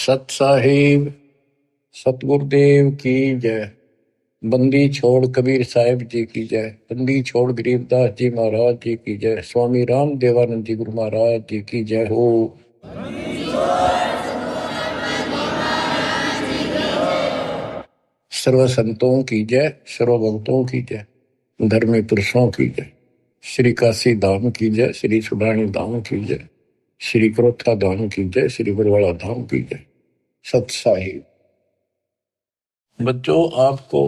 सत साहिब सतगुरुदेव की जय। बंदी छोड़ कबीर साहिब जी की जय। बंदी छोड़ गरीबदास जी महाराज जी की जय। स्वामी राम देवानंद जी गुरु महाराज जी की जय हो। सर्व संतों की जय, सर्व भक्तों की जय, धर्मी पुरुषों की जय। श्री काशी धाम की जय, श्री सुब्राणी धाम की जय, श्री क्रोथा धाम की जय, श्री बरवाड़ा धाम की जय। सत साहिब बच्चों, आपको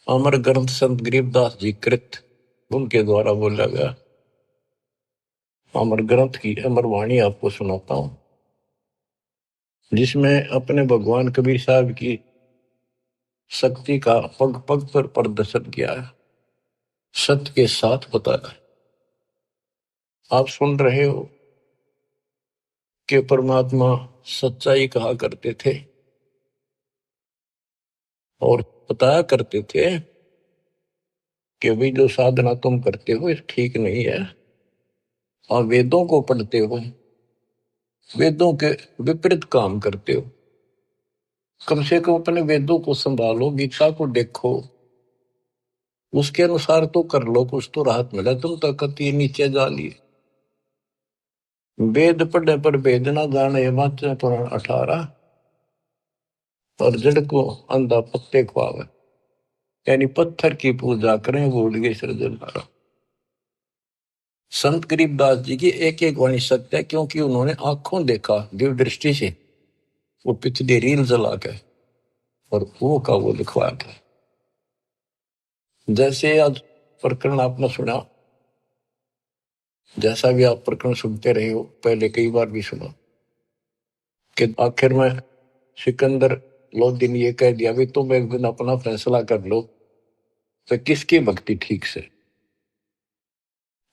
अमर ग्रंथ संत गरीबदास जी कृत उनके द्वारा बोला गया अमर ग्रंथ की अमर वाणी आपको सुनाता हूं, जिसमें अपने भगवान कबीर साहब की शक्ति का पग पग पर प्रदर्शन किया है, सत्य के साथ बताया है। आप सुन रहे हो कि परमात्मा सच्चाई कहा करते थे और बताया करते थे कि भाई जो साधना तुम करते हो ये ठीक नहीं है, और वेदों को पढ़ते हो, वेदों के विपरीत काम करते हो। कम से कम अपने वेदों को संभालो, गीता को देखो, उसके अनुसार तो कर लो, कुछ तो राहत मिला। तुम तो कति नीचे जा लिए। वेद पढ़े पर वेद ना जाने, वाचे पुराण 18, और जड़ को अंधा पत्ते खुआवे, यानी पत्थर की पूजा करें भूल गए सृजनहारा। संत गरीबदास जी की एक एक वाणी सत्य है, क्योंकि उन्होंने आंखों देखा दिव्य दृष्टि से, वो पिछली रील जला के और वो का वो लिखवाया था। जैसे आज प्रकरण आपने सुना, जैसा भी आप प्रकरण सुनते रहे हो, पहले कई बार भी सुना, कि आखिर में सिकंदर लोधी ने ये कह दिया भी तुम एक दिन अपना फैसला कर लो तो किसकी भक्ति ठीक से।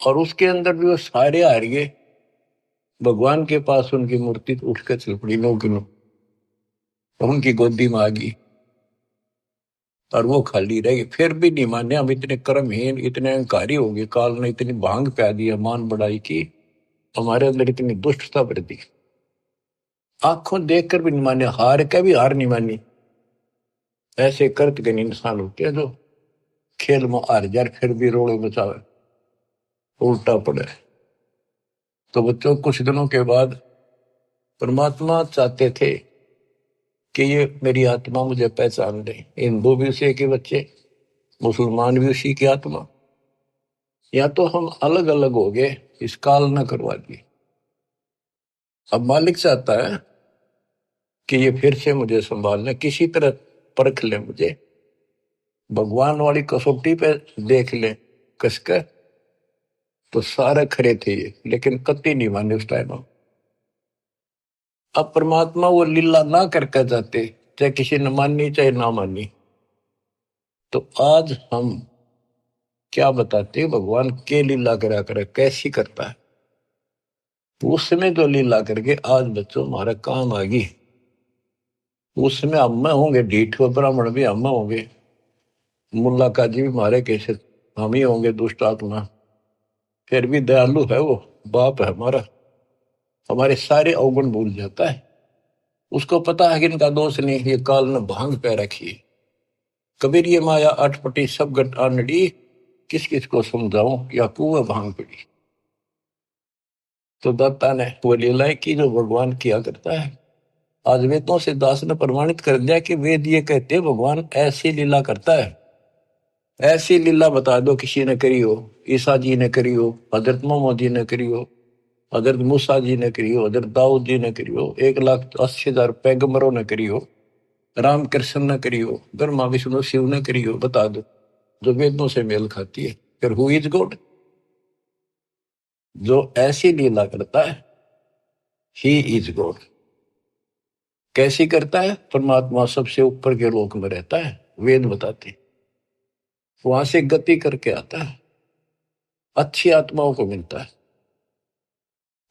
और उसके अंदर भी वो सारे हार गए। भगवान के पास उनकी मूर्ति उठकर चल पड़ी, नो की नो, उनकी गोदी में आ गई और वो खाली रह गई। फिर भी नहीं माने, हम इतने कर्महीन, इतने अहंकारी हो गए, काल ने इतनी भांग प्या दी, मान बढ़ाई की, हमारे अंदर इतनी दुष्टता भर दी, आंखों देखकर भी नहीं माने, हार के भी हार नहीं मानी। ऐसे कर्त के इंसान होते हैं जो खेल में हार जाए फिर भी रोड़े बचावे, उल्टा पड़े। तो बच्चों, कुछ दिनों के बाद परमात्मा चाहते थे कि ये मेरी आत्मा मुझे पहचान ले। हिंदू भी उसी के बच्चे, मुसलमान भी उसी की आत्मा, या तो हम अलग अलग हो गए, इस काल न करवा दी। अब मालिक चाहता है कि ये फिर से मुझे संभाल ले, किसी तरह परख ले मुझे, भगवान वाली कसौटी पे देख ले कसकर। तो सारे खरे थे ये, लेकिन कति नहीं माने उस टाइम। अब परमात्मा वो लीला ना करके जाते, चाहे किसी ने मानी चाहे ना मानी। तो आज हम क्या बताते, भगवान के लीला करा करे, कैसी करता है। उसमें जो लीला करके आज बच्चों हमारा काम आ गई, उसमें हम होंगे ढीठ, ब्राह्मण भी हम होंगे, मुल्ला काजी भी हमारे कैसे हम ही होंगे दुष्ट आत्मा, फिर भी दयालु है वो, बाप है हमारा, हमारे सारे अवगुण भूल जाता है। उसको पता है कि इनका दोष नहीं, ये काल ने भांग पे रखी है। कबीर ये माया अटपटी सब गट आनड़ी, किस किस को समझाऊं, या कुएं भांग पड़ी। तो दत्ता ने वो लीलाएं की जो भगवान किया करता है। आज वेदों से दास ने प्रमाणित कर दिया कि वेद ये कहते हैं भगवान ऐसी लीला करता है। ऐसी लीला बता दो किसी ने करी हो, ईसा जी ने करी हो, हजरत मोहम्मद जी ने करी हो, हजरत मूसा जी ने करी हो, हजरत दाऊद जी ने करी हो, 1,80,000 पैगंबरों ने करी हो, राम कृष्ण ने करी हो, ब्रह्मा विष्णु शिव ने करी हो, बता दो जो वेदों से मेल खाती है। फिर हु इज गॉड? जो ऐसी लीला करता है ही इज गॉड। कैसी करता है? परमात्मा सबसे ऊपर के लोक में रहता है, वेद बताते, वहां से गति करके आता है, अच्छी आत्माओं को मिलता है।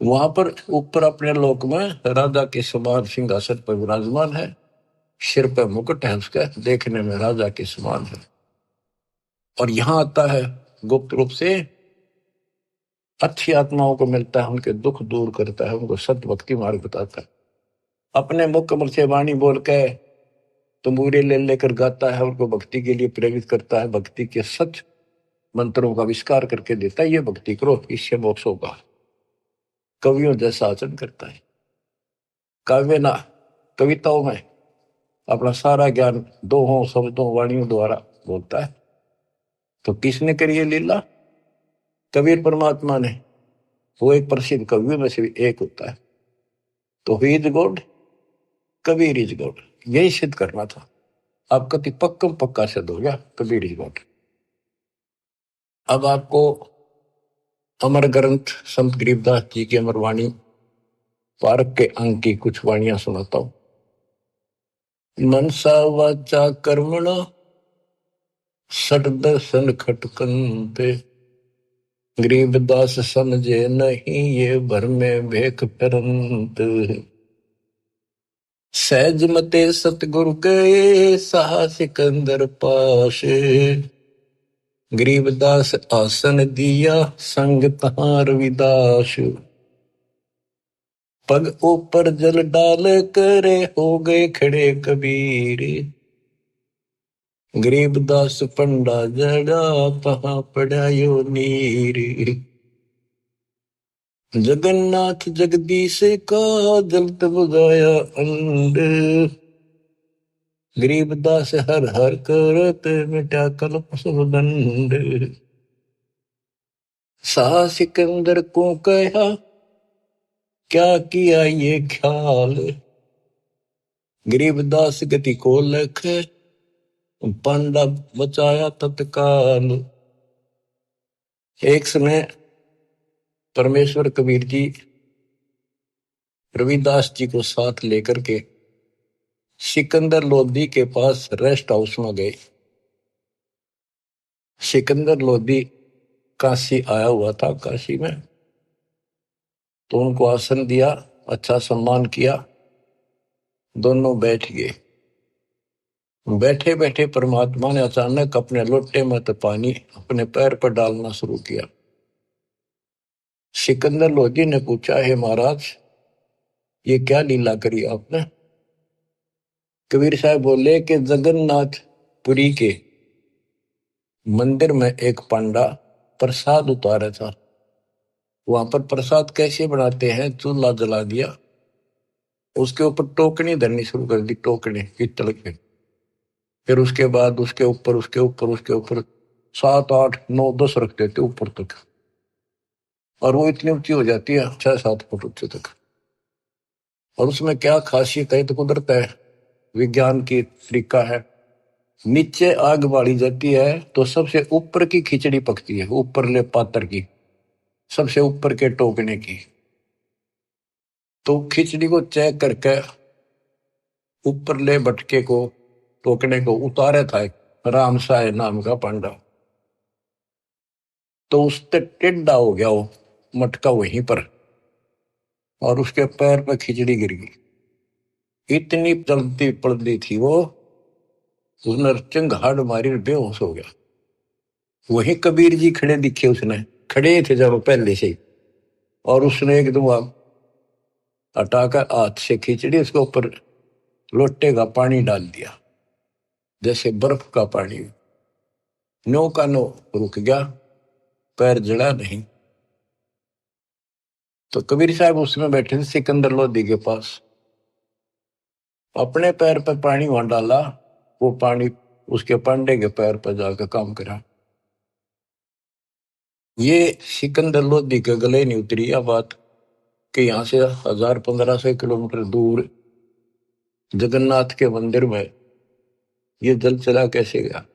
वहां पर ऊपर अपने लोक में राजा के समान सिंहासन पर विराजमान है, सिर पर मुकुट है उसका, देखने में राजा के समान है। और यहां आता है गुप्त रूप से, अच्छी आत्माओं को मिलता है, उनके दुख दूर करता है, उनको सत्य भक्ति मार्ग बताता है। अपने मुख कमल से वाणी बोल के तंबूरे ले लेकर गाता है, उनको भक्ति के लिए प्रेरित करता है, भक्ति के सच मंत्रों का आविष्कार करके देता है। ये भक्ति करो, इससे मोक्ष होगा। कवियों जैसा आचरण करता है। काव्य ना कविताओं में अपना सारा ज्ञान दोहों शब्दों वाणियों द्वारा बोलता है। तो किसने करी ये लीला? कबीर परमात्मा ने। वो एक प्रसिद्ध कवियों में से एक होता है। तो he is God, Kabir is God, यही सिद्ध करना था। आप कति पक्कम पक्का सिद्ध हो गया, कबीर इज गॉड। अब आपको अमर ग्रंथ संत गरीबदास जी की अमर वाणी पारक के अंक की कुछ वाणियां सुनाता हूं। मनसा वाचा कर्मणा सट दर्शन खटकंते, गरीबदास समझे नहीं ये भर में भेख फिरंत। सहज मते सतगुरु गए सहा सिकंदर पास, गरीबदास आसन दिया संग तहां रविदास। पग ऊपर जल डाल करे हो गए खड़े कबीर, गरीबदास पंडा जड़ा तहां पड़ा यो नीर। जगन्नाथ जगदीश का जलत बुझाया अंड, गरीबदास हर हर करत मिटा कल्प सब दंड। शाह सिकंदर को कहा क्या किया ये ख्याल, गरीबदास गति को लख पंडा बचाया तत्काल। एक समय परमेश्वर कबीर जी रविदास जी को साथ लेकर के सिकंदर लोधी के पास रेस्ट हाउस में गए। सिकंदर लोधी काशी आया हुआ था, काशी में। तो उनको आसन दिया, अच्छा सम्मान किया, दोनों बैठ गए। बैठे बैठे परमात्मा ने अचानक अपने लोटे में तो पानी अपने पैर पर डालना शुरू किया। सिकंदर लोधी ने पूछा, हे महाराज ये क्या लीला करी आपने? कबीर साहब बोले कि जगन्नाथपुरी के मंदिर में एक पंडा प्रसाद उतारा था। वहां पर प्रसाद कैसे बनाते हैं, चूल्हा जला दिया, उसके ऊपर टोकनी धरनी शुरू कर दी, टोकनी पीतल के। फिर उसके बाद उसके ऊपर 7 8 9 10 रख देते ऊपर तक, और वो इतनी ऊंची हो जाती है 6 7 फुट ऊंचे तक। और उसमें क्या खासियत है, तो कुदरत है, विज्ञान की तरीका है। नीचे आग बाड़ी जाती है तो सबसे ऊपर की खिचड़ी पकती है, ऊपर ले पात्र की, सबसे ऊपर के टोकने की। तो खिचड़ी को चेक करके ऊपर ले बटके को, टोकने को उतारे था एक राम साय नाम का पांडा। तो उससे टेढ़ा हो गया वो मटका वहीं पर, और उसके पैर पर खिचड़ी गिर गई। इतनी चलती पड़ती थी वो, उसने चिंगाड़ मारी, बेहोश हो गया। वही कबीर जी खड़े दिखे, उसने खड़े थे जब पहले से ही, और उसने एकदम हटाकर हाथ से खिचड़ी उसके ऊपर लोटे का पानी डाल दिया, जैसे बर्फ का पानी। नो का नो रुक गया, पैर जड़ा नहीं। तो कबीर साहब उसमें बैठे थे सिकंदर लोधी के पास, अपने पैर पर पानी वहां डाला, वो पानी उसके पांडे के पैर पर जाकर काम करा। ये सिकंदर लोधी के गले नहीं उतरी यह बात कि यहां से 1000 1500 किलोमीटर दूर जगन्नाथ के मंदिर में ये जल चला कैसे गया।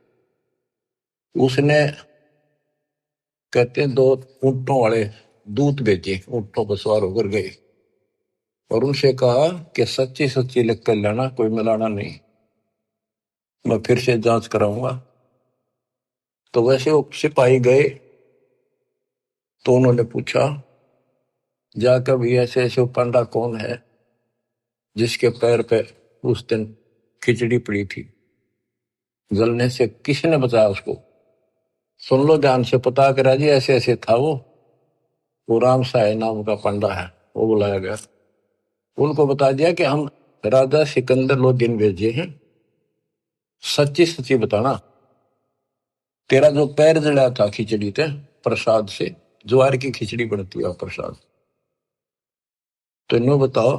उसने कहते हैं 2 ऊंटों वाले दूत भेजे, ऊंटों पर सवार होकर गए और उनसे कहा कि सच्ची सच्ची लिख कर लेना, कोई मिलाना नहीं, मैं फिर से जांच कराऊंगा। तो वैसे वो सिपाही गए, तो उन्होंने पूछा जाकर भी ऐसे ऐसे पंडा कौन है जिसके पैर पे उस दिन खिचड़ी पड़ी थी, जलने से किसने बचाया उसको? सुन लो ध्यान से, पता करा जी, ऐसे ऐसे था वो राम साय नाम का पंडा है। वो बुलाया गया, उनको बता दिया कि हम राजा सिकंदर लोदीन भेजे हैं, सच्ची सच्ची बताना, तेरा जो पैर जड़ा था खिचड़ी ते प्रसाद से, ज्वार की खिचड़ी बनती है प्रसाद, तो इन्हों बताओ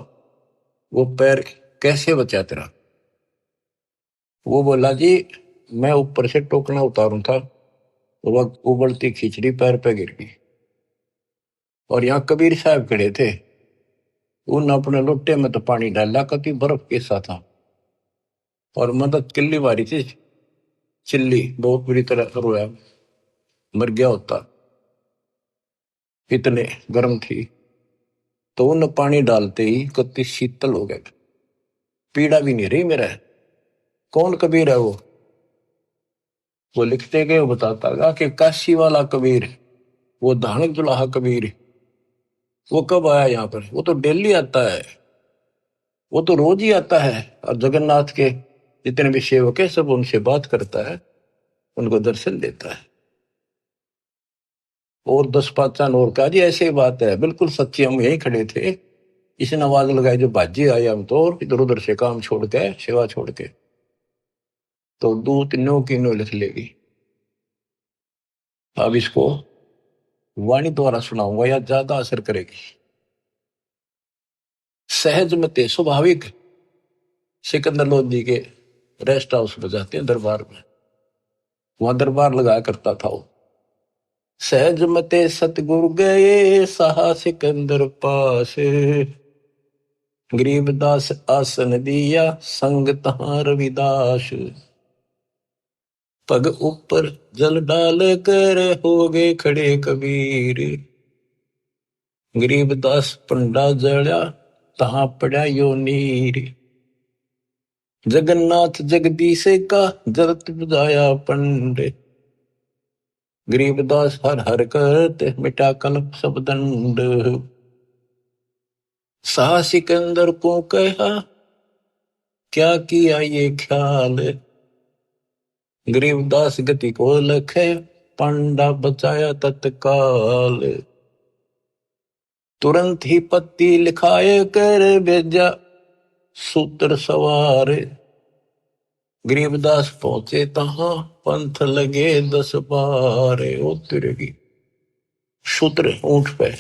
वो पैर कैसे बचा तेरा। वो बोला जी मैं ऊपर से टोकना उतारू था, वो उबलती खिचड़ी पैर पे गिर गई, और यहाँ कबीर साहब खड़े थे, उन अपने लोटे में तो पानी डाला, कति बर्फ कैसा था, और मदद किल्ली मारी थी, चिल्ली बहुत बुरी तरह रोया, मर गया होता, इतने गर्म थी। तो उन पानी डालते ही कति शीतल हो गए, पीड़ा भी नहीं रही मेरा। कौन कबीर है वो लिखते गए, वो बताता गया कि काशी वाला कबीर, वो धानक दुलाहा कबीर, वो कब आया यहाँ पर, वो तो डेली आता है, वो तो रोज ही आता है, और जगन्नाथ के जितने भी सेवक है सब उनसे बात करता है, उनको दर्शन देता है। और 10 पाँच और कहा जी ऐसी बात है, बिल्कुल सच्ची, हम यहीं खड़े थे, इसने आवाज लगाई जो बाजी आए, हम तो इधर उधर से काम छोड़ के सेवा छोड़ के, तो दूत नो की नो लिख लेगी। अब इसको वाणी द्वारा सुनाऊंगा या ज्यादा असर करेगी। सहज मते स्वाभाविक सिकंदर लोधी के रेस्ट हाउस में जाते हैं, दरबार में, वहां दरबार लगाया करता था वो। सहज मते सतगुरु गए सहा सिकंदर पास, गरीबदास आसन दिया संग तहां रविदास, पग ऊपर जल डाल कर हो गए खड़े कबीर, गरीबदास पंडा जड़ा तहां पड़ा यो नीर, जगन्नाथ जगदीश का जरत बुझाया पंड, गरीबदास हर हर करते मिटा कल्प सब दंड, सा सिकंदर को कहा क्या किया ये ख्याल, गरीबदास गति को लखे पंडा बचाया तत्काल, तुरंत ही पत्ती लिखाए कर भेजा सूत्र सवार, गरीबदास पहुंचे तहां पंथ लगे 10 बार, ओ तिरगी सूत्र ऊंट पे,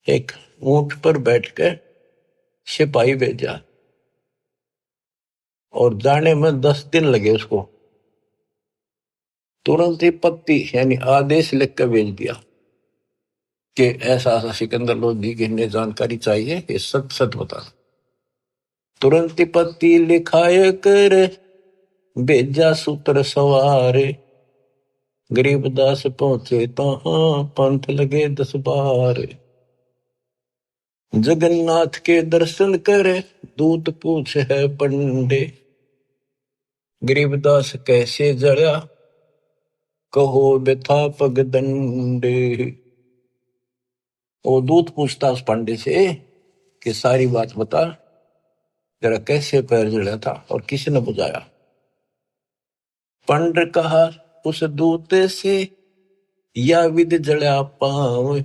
एक ऊंट पर बैठ के सिपाही भेजा, और जाने में 10 दिन लगे उसको, तुरंत ही पत्ती यानी आदेश लिख कर भेज दिया कि ऐसा ऐसा सिकंदर लोधी की इन्हें जानकारी चाहिए, ये सच सच बता। तुरंत ही पत्ती लिखाए कर भेजा सूत्र सवार, गरीबदास पहुंचे तहां पंथ लगे 10 बार, जगन्नाथ के दर्शन करे दूत पूछ है पंडे, गरीबदास कैसे जड़ा कहो व्यथा पग दंडे। वो दूत पूछता उस पंडे से कि सारी बात बता, जरा कैसे पैर जड़ा था और किसने बुझाया। पंड कहा उस दूत से या विद जड़ा पांव,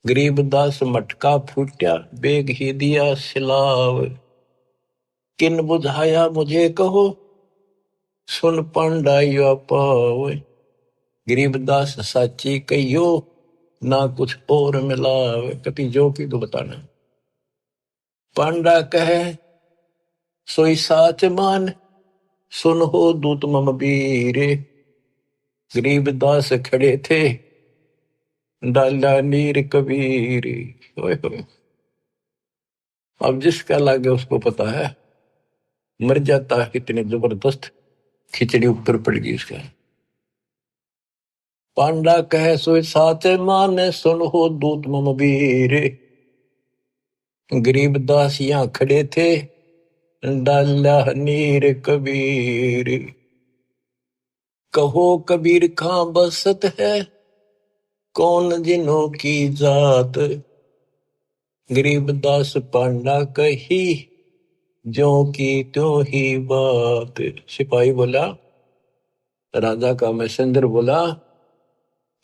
गरीबदास मटका फूटा बेग ही दिया सिलाव, किन बुझाया मुझे कहो सुन पंडाइया पाव, गरीबदास साची कहियो ना कुछ और मिलावे, कति जो की तो बताना। पांडा कहे सोई साच मान सुन हो दूत मम वीर, गरीबदास खड़े थे डाला नीर कबीर। ओए होए, अब जिसका लागे उसको पता है, मर जाता है कितने जबरदस्त खिचड़ी ऊपर पड़ गई उसका। पांडा कहे सोई साच मान सुन हो दूत मम वीर, गरीबदास यहाँ खड़े थे डाला नीर कबीर, कहो कबीर कहाँ बसत है कौन जिन्हों की जात, गरीबदास पांडा कही जो की त्यों ही बात। सिपाही बोला, राजा का मैसेंजर बोला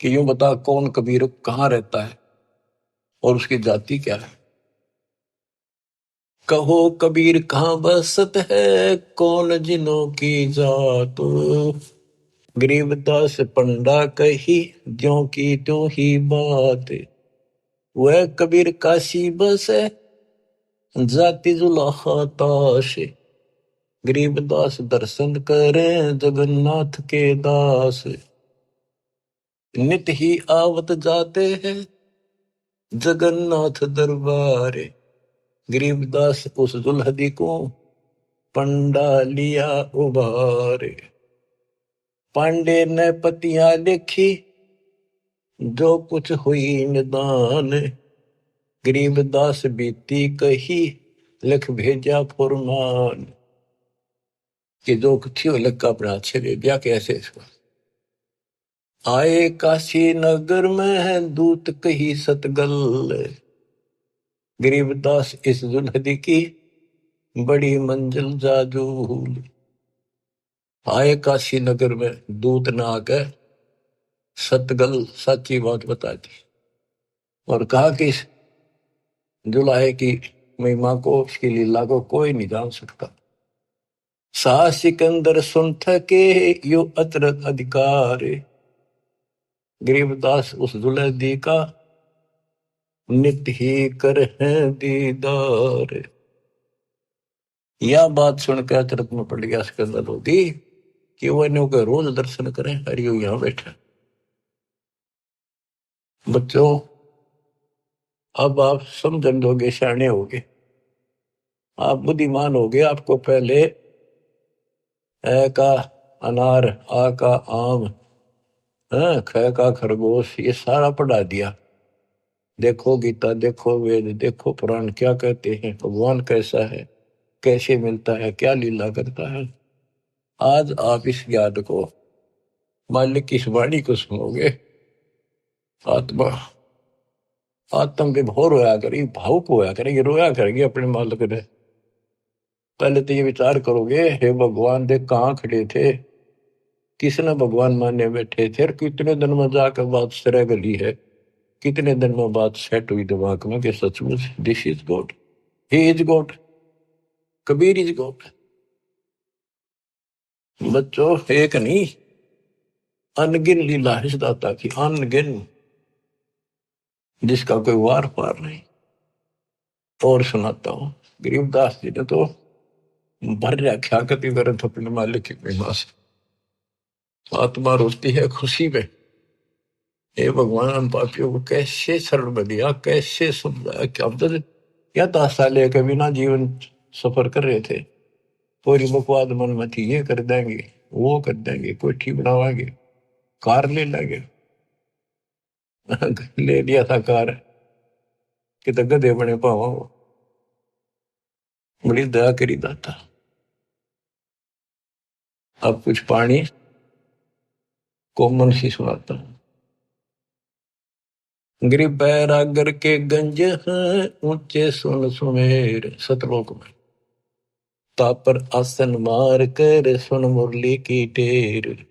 कि यूं बता कौन कबीर कहाँ रहता है और उसकी जाति क्या है। कहो कबीर कहाँ बसत है, कौन जिनों की जात। गरीबदास पंडा कही, ज्यों की त्यों ही बात। वह कबीर काशी बसे, जाति जुलाहा ताश। गरीबदास दर्शन करें, जगन्नाथ के दास। नित ही आवत जाते हैं, जगन्नाथ दरबार। गरीबदास उस दुल्हदी को, पंडा लिया उबार। पांडे ने पतियां लिखी, जो कुछ हुई निदान। गरीबदास बीती कही, लिख भेजा फुरमान। कि जो कुछ थी वो लिख का अपना अच्छे दे दिया। कैसे इसको आए काशी नगर में है, दूत कही सतगल। गरीबदास इस दुल्हदी की, बड़ी मंजिल जाजूल। आए काशी नगर में, दूत ने आकर सतगल सच्ची बात बता दी और कहा कि इस जुलाहे की महिमा को, उसकी लीला को कोई नहीं जान सकता। सा सिकंदर सुन थके, यो अतरत अधिकार। गरीबदास उस दुल्हदी का, नित ही कर है दीदार। यह बात सुनकर अचरत में पड़ गया सिकंदर लोधी कि वो इन्हों के रोज दर्शन करें। हरियो यहां बैठा। बच्चों, अब आप समझन दोगे, सियाने होगे, आप बुद्धिमान होगे। आपको पहले ए का अनार, आ का आम, ख का खरगोश, ये सारा पढ़ा दिया। देखो गीता, देखो वेद, देखो पुराण क्या कहते हैं, भगवान कैसा है, कैसे मिलता है, क्या लीला करता है। आज आप इस ज्ञान को, मालिक की इस वाणी को सुनोगे, आत्मा आत्म विभोर होया करेगी, भावुक होया करेगी, रोया करेगी अपने मालिक ने। पहले तो ये विचार करोगे, हे भगवान देख कहाँ खड़े थे, किसने भगवान माने बैठे थे, और कितने दिन में जाकर बात सिरा गली है, कितने दिन में बात सेट हुई दिमाग में कि सचमुच this is God, he is God, Kabir is God. बच्चों, एक नहीं, अनगिन लीला है इस दाता की, अनगिन, जिसका कोई वार पार नहीं। और सुनाता हूं, गरीबदास जी ने तो भर रखा कति वरत अपने मालिक की महिमा से। आत्मा रोती है खुशी में, हे भगवान हम पापियों को कैसे शरण में दिया, कैसे समझाया। कि अब तो क्या 10 साल के बिना जीवन सफर कर रहे थे, पूरी बकवाद मन में थी, ये कर देंगे, वो कर देंगे, कोठी बनावाएंगे, कार ले लेंगे। ले लिया था कार कि तो गधे बने पावा। वो बड़ी दया करी दाता। अब कुछ पानी कोमल सी सुनाता हूं। गरीब बैरागर के गंज हैं, ऊंचे सुन सुमेर, सतलोक में तापर आसन मार कर, सुन मुरली की टेर।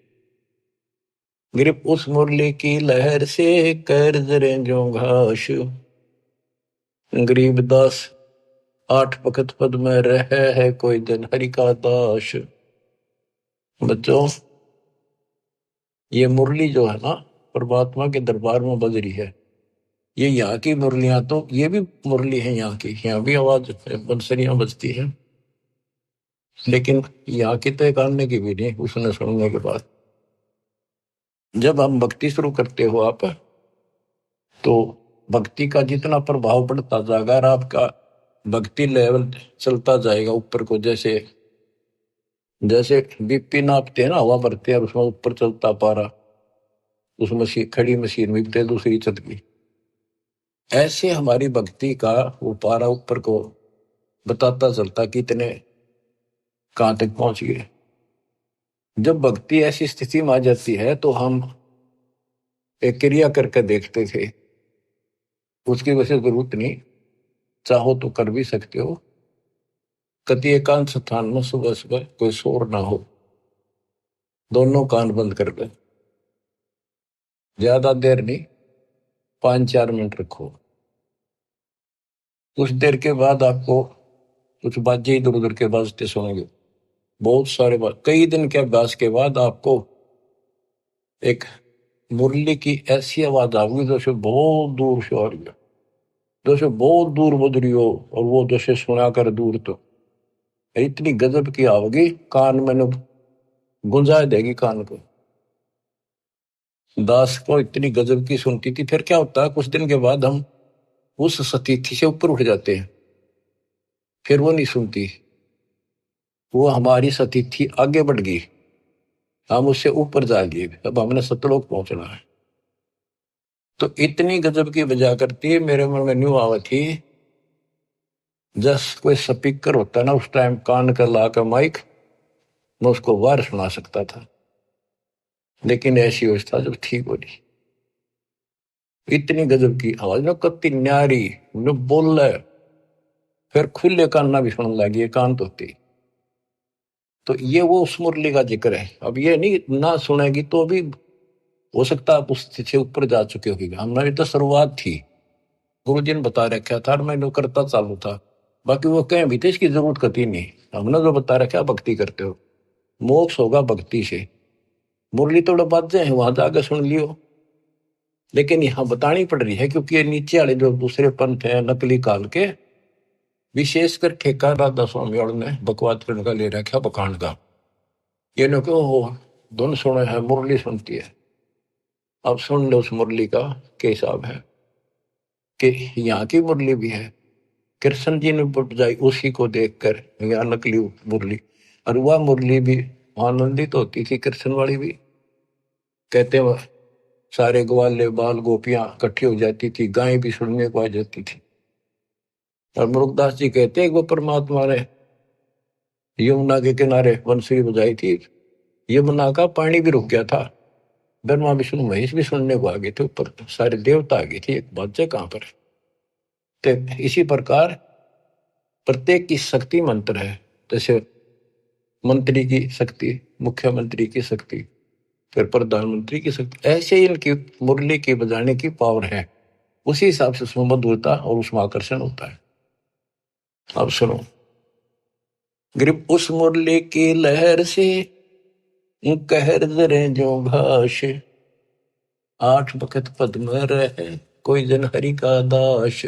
गरीब उस मुरली की लहर से, कर जरे जो घास। गरीबदास 8 वक्त पद में रह है, कोई दिन हरि का दास। बच्चों, ये मुरली जो है ना, परमात्मा के दरबार में बज रही है। ये यहाँ की मुरलियां, तो ये भी मुरली है यहाँ की, यहाँ भी आवाज बंसरियां बजती है, लेकिन यहाँ की तो एक आने की भी नहीं उसने सुनने के बाद। जब हम भक्ति शुरू करते हो आप, तो भक्ति का जितना प्रभाव बढ़ता जाएगा और आपका भक्ति लेवल चलता जाएगा ऊपर को, जैसे जैसे बीपी नापते हैं ना, हवा भरते हैं, उसमें ऊपर चलता पारा, उस मशीन, खड़ी मशीन में दूसरी चल गई। ऐसे हमारी भक्ति का वो पारा ऊपर को बताता चलता कितने कहां तक पहुंच गए। जब भक्ति ऐसी स्थिति में आ जाती है, तो हम एक क्रिया करके देखते थे, उसकी वजह जरूरत नहीं, चाहो तो कर भी सकते हो। कति एकांत स्थान में सुबह सुबह कोई शोर ना हो, दोनों कान बंद कर दे, ज्यादा देर नहीं, 5-4 मिनट रखो। कुछ देर के बाद आपको कुछ बाजे इधर उधर के बाजते सुनेंगे, बहुत सारे कई दिन के अभ्यास के बाद आपको एक मुरली की ऐसी आवाज आऊंगी जैसे बहुत दूर से आ रही है, जैसे बहुत दूर बज रही हो, और वो जैसे सुना कर दूर तो इतनी गजब की आओगी, कान में गुंजा देगी कान को। दास को इतनी गजब की सुनती थी। फिर क्या होता है, कुछ दिन के बाद हम उस सतीथि से ऊपर उठ जाते हैं, फिर वो नहीं सुनती, वो हमारी सतीथि आगे बढ़ गई, हम उससे ऊपर जा गए, अब हमने सतलोक पहुंचना है। तो इतनी गजब की बजा करती है, मेरे मन में न्यू आवा थी, जस कोई स्पीकर होता ना उस टाइम कान कर ला कर माइक, मैं उसको बाहर सुना सकता था, लेकिन ऐसी व्यवस्था जब ठीक हो रही, इतनी गजब की आवाज ना, कत्ती न्यारी न बोल रहा है, फिर खुले कान ना भी सुनने लगी, कान तो होती। तो ये वो उस मुरली का जिक्र है। अब ये नहीं ना सुनेगी तो भी हो सकता आप उससे ऊपर जा चुके होगी, हमारी तो शुरुआत थी, गुरु जी ने बता रखा था, मैं करता चालू था, बाकी वो कहें भी थे इसकी जरूरत कती नहीं, हमने जो बता रखा भक्ति करते हो, मोक्ष होगा भक्ति से। मुरली तो बाजे हैं वहां जाकर सुन लियो, लेकिन यहाँ बतानी पड़ रही है क्योंकि ये नीचे वाले जो दूसरे पंथ है नकली काल के, विशेषकर ठेका राधा स्वामी और ने बकवाद करने का ले रखा बखान का, ये न क्यों हो धुन सुने है मुरली सुनती है। अब सुन लो उस मुरली का क्या हिसाब है, कि यहाँ की मुरली भी है, कृष्ण जी ने बजाई उसी को देखकर, यहाँ नकली मुरली, और वह मुरली भी आनंदित होती थी, कृष्ण वाली भी। कहते वह सारे ग्वाले बाल गोपियां इकट्ठी हो जाती थी, गायें भी सुनने को आ जाती थी। और मुरुगदास जी कहते हैं वो परमात्मा ने यमुना के किनारे बंसुरी बजाई थी, यमुना का पानी भी रुक गया था, ब्रह्मा विष्णु महेश भी सुनने को आ गए थे, ऊपर सारे देवता आ गए थे, एक बात है कहां पर। तो इसी प्रकार प्रत्येक की शक्ति मंत्र है, जैसे मंत्री की शक्ति, मुख्यमंत्री की शक्ति, फिर प्रधानमंत्री की शक्ति, ऐसे इनकी मुरली की बजाने की पावर है, उसी हिसाब से उसमें मधुरता और उसमें आकर्षण होता है। अब सुनो, ग्रिप उस मुरली की लहर से कहर जरे जो घास, आठ बखत पद्म रहे कोई जन हरि का दास।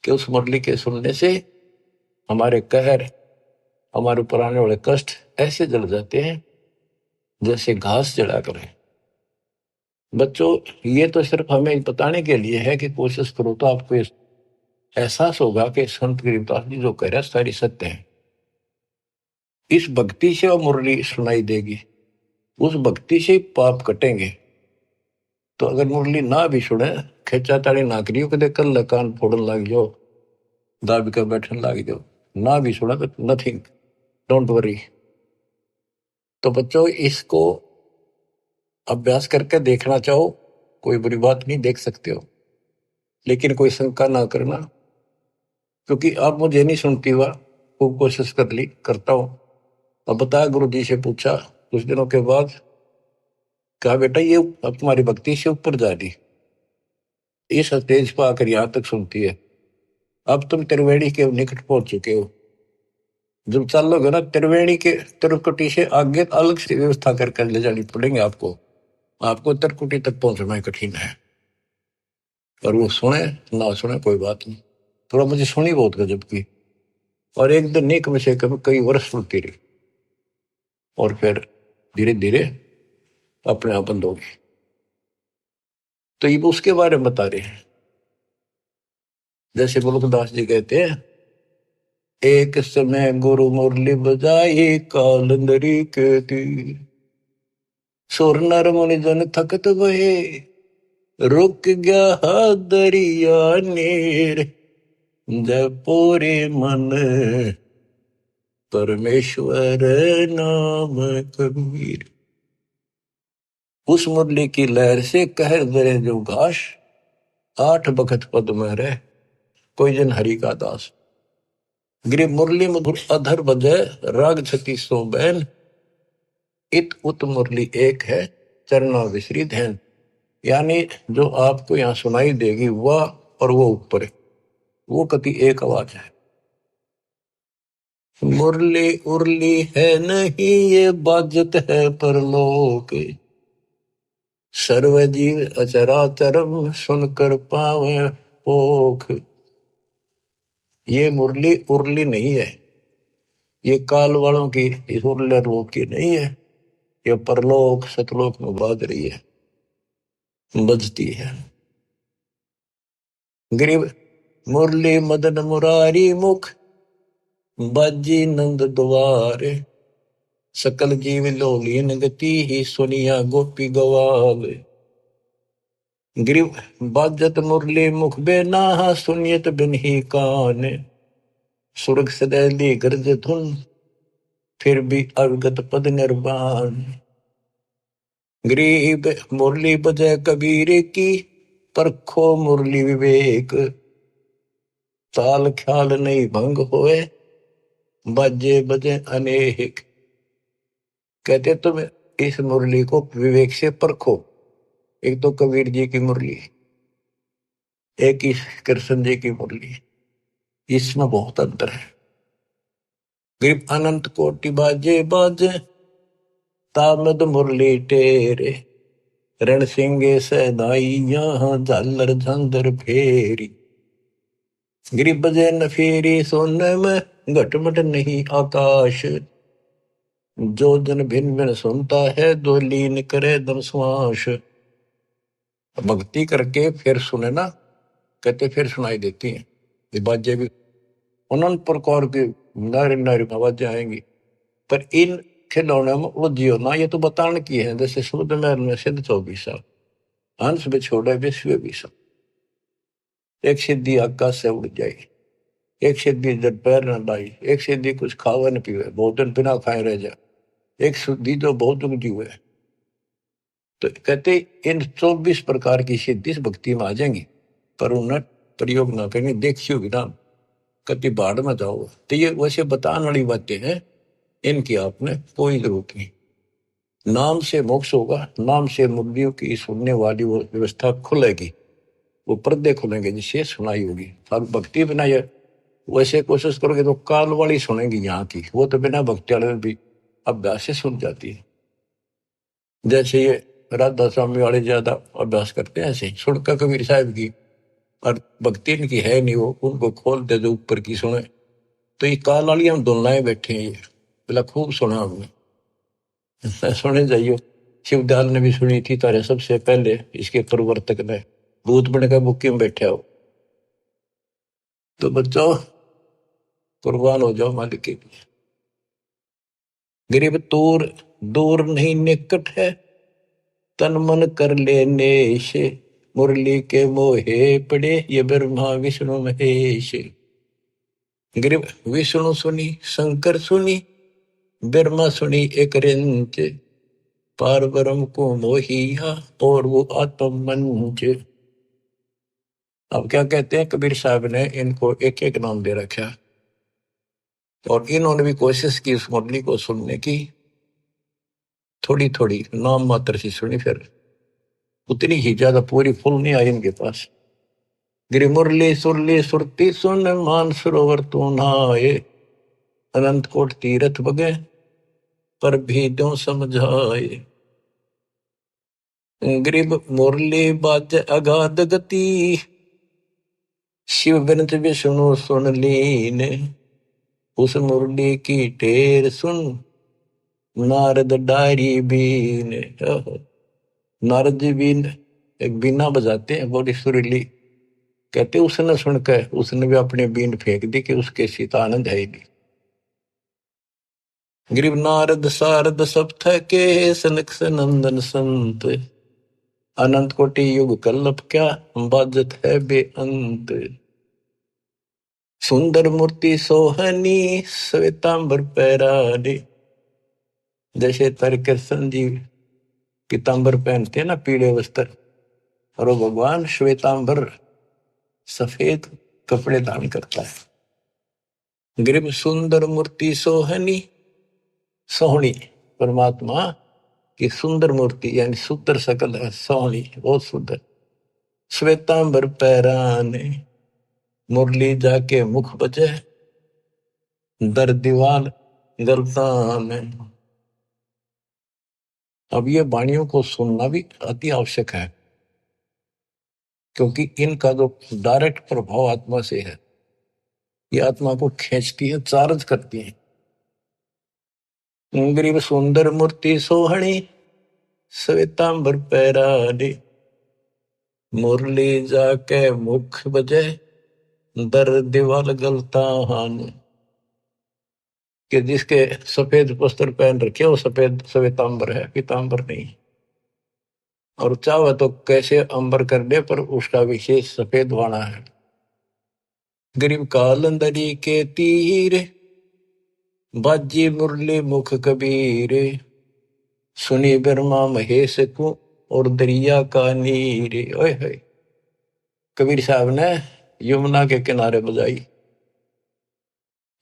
कि उस मुरली के सुनने से हमारे कहर, हमारे ऊपर आने वाले कष्ट ऐसे जल जाते हैं जैसे घास जला करे। बच्चों, ये तो सिर्फ हमें बताने के लिए है कि कोशिश करो तो आपको एहसास होगा कि संत गरीबदास जी जो कह रहे हैं सारी सत्य है। इस भक्ति से वो मुरली सुनाई देगी, उस भक्ति से पाप कटेंगे। तो अगर मुरली ना भी सुने, खेचा ताड़ी ना करियो, कदे कल कान फोड़न लग जाओ, दाबी कर बैठन लग जाओ, ना भी सुना तो नथिंग, डोंट वरी। तो बच्चों, इसको अभ्यास करके देखना चाहो, कोई बुरी बात नहीं, देख सकते हो, लेकिन कोई शंका ना करना, क्योंकि अब मुझे नहीं सुनती हुआ, खूब कोशिश कर ली, करता हूं। अब बताया, गुरु जी से पूछा कुछ दिनों के बाद, कहा बेटा ये अब तुम्हारी भक्ति से ऊपर जा रही, इस स्टेज पर आकर यहां तक सुनती है, अब तुम त्रिवेणी के निकट पहुंच चुके हो, जब चलोगे ना त्रिवेणी के त्रिकुटी से आगे अलग से व्यवस्था करके ले जानी पड़ेंगे आपको, आपको त्रिकुटी तक पहुंचना कठिन है। और वो सुने ना सुने कोई बात नहीं, थोड़ा मुझे सुनी बहुत गजब की, और एक दिन नहीं कम से कम कई वर्ष सुनती रही, और फिर धीरे धीरे अपने आप बंद होगी। तो ये उसके बारे में बता रहे हैं, जैसे मुल्कदास जी कहते हैं, एक समय गुरु मुरली बजाई कालंदरी के तीर, सुर नर मुनि जन थकत भये, रुक गया दरिया नीर, जब पूरे मन परमेश्वर नाम कबीर। उस मुरली की लहर से कहर दरे जो घास, आठ बखत पद में रह कोई जन हरि का दास। गिरि मुरली मधुर अधर बजय, राग छती सो बैन, इत उत मुरली एक है चरना विसरित है। यानी जो आपको यहाँ सुनाई देगी वह और वो ऊपर, वो कति एक आवाज है। मुरली उरली है नहीं ये बाजत है परलोक, सर्व जीव अचराचरम सुनकर पावे पोख। ये मुरली उरली नहीं है, ये काल वालों की इस उरले लोक की नहीं है, ये परलोक सतलोक में बाज रही है, बजती है। गरीब मुरली मदन मुरारी मुख, बाजी नंद द्वारे, सकल जीव लोलीन गति ही सुनिया गोपी गवावे। गरीब बाजत मुरली मुख बेना सुनियत बिन ही कान, सुरग सदैली गर्ज धुन फिर भी अवगत पद निर्वाण। गरीब मुरली बजय कबीर की, परखो मुरली विवेक, ताल ख्याल नहीं भंग होए, बाजे बजे अनेक। कहते तुम इस मुरली को विवेक से परखो। एक तो कबीर जी की मुरली, एक इस कृष्ण जी की मुरली, इसमें बहुत अंतर है। गरीब अनंत कोटि बाजे बाजे, तामद मुरली टेरे, रण सिंगे सदाई यहाँ झालर झंझर फेरी। गरीब बजे न फेरी सोने में घटमट नहीं आकाश, जो जन भिन्न भिन्न सुनता है दो लीन करे दम श्वास। भक्ति करके फिर सुने ना, कहते फिर सुनाई देती हैं ये बाजें भी, अनंत प्रकार की नारी नारी आवाजें आएंगी। पर इन खिलौने में उलझियो ना, ये तो बताने की है। जैसे शुद्ध महल में सिद्ध 24 हंस में छोड़े विश्व 20, एक सिद्धि आकाश से उड़ जाए, एक सिद्धि जब पैर न लाई, एक सिद्धि कुछ खावे न पीवे, बहुत दिन बिना खाए रह जाए, एक सिद्धि जो बहुत उगजी हुए। तो कहते इन 24 प्रकार की सिद्धि इस भक्ति में आ जाएंगी, पर उन्हें प्रयोग ना करेंगे, देखियो भी ना, कति बाढ़ में जाओ। तो ये वैसे बताने वाली बातें हैं, इनकी आपने कोई जरूरत नहीं। नाम से मोक्ष होगा, नाम से मुर्दियों की सुनने वाली वो व्यवस्था खुलेगी, वो पर्दे खुलेंगे जिससे सुनाई होगी। अब भक्ति बिना ये वैसे कोशिश करोगे तो काल वाली सुनेंगी यहाँ की, वो तो बिना भक्ति वाले भी अभ्यास से सुन जाती है। जैसे ये राधा स्वामी वाले ज्यादा अभ्यास करते हैं, ऐसे सुनकर कबीर साहब की, और भक्ति इनकी है नहीं, वो उनको खोल दे जो ऊपर की सुने। तो ये काल वाली हम दुल्लाएं बैठे हैं, ये बोला खूब सुना हमने, सुने जाइयो। शिवदयाल ने भी सुनी थी तारे सबसे पहले, इसके प्रवर्तक ने, भूत बन का बुक्की में बैठे हो। तो बच्चों कुर्बान हो जाओ मालिक के लिए। गरीब दूर दूर नहीं निकट है, तन मन कर लेने से, मुरली के मोहे पड़े ये ब्रह्मा विष्णु महेश। गरीब विष्णु सुनी, शंकर सुनी, ब्रह्मा सुनी एक रिंच, पार ब्रह्म को मोहिया और वो आत्म मंच। अब क्या कहते हैं कबीर साहब ने इनको एक एक नाम दे रखा, और इन्होंने भी कोशिश की उस मुरली को सुनने की, थोड़ी थोड़ी नाम मात्र से सुनी, फिर उतनी ही ज्यादा पूरी फुल नहीं आई इनके पास। गिरी मुरली सुरली सुरती सुन, मान सरोवर तू नहाए, अनंत कोट तीरथ बगे पर भी दो समझाए। गरीब मुरली बाज अगाध गति, शिव बिनत विष्णु सुन लीन, उस मुरली की टेर सुन, नारद डारी बीन। नारद जी बीन एक बीना बजाते हैं बड़ी सुरीली, कहते उसने सुनकर उसने भी अपने बीन फेंक दी कि उसके सीता आनंद है ही नहीं। गरीब नारद सारद सब थके, सनक सनंदन संत, अनंत कोटि युग कल्लप क्या बाजत है बेअंत। सुंदर मूर्ति सोहनी, श्वेतांबर पैरानी, जैसे तर कृष्ण जी पीतांबर पहनते हैं ना, पीले वस्त्र, और वो भगवान श्वेतांबर सफेद कपड़े धारण करता है। गरीब सुंदर मूर्ति सोहनी, सोहनी परमात्मा की सुंदर मूर्ति, यानी सुंदर सकल है, सोहनी बहुत सुंदर। श्वेतांबर पैराने, मुरली जाके मुख बजे, दर दीवाल गलतान। अब ये वाणियों को सुनना भी अति आवश्यक है, क्योंकि इनका जो डायरेक्ट प्रभाव आत्मा से है, ये आत्मा को खींचती है, चार्ज करती है। गरीब सुंदर मूर्ति सोहणी श्वेतांबर पैराडे, मुरली जाके मुख बजे दर दीवाल गलतान। कि जिसके सफेद वस्त्र पहन रखे वो सफेद श्वेतांबर है, पीतांबर नहीं। और चाहे तो कैसे अंबर कर दे, पर उसका विशेष सफेद वाणा है। गरीब कालंदरी के तीर बाजी मुरली मुख कबीर, सुनी ब्रह्मा महेश को और दरिया का नीर। ओए होए, कबीर साहब ने यमुना के किनारे बजाई,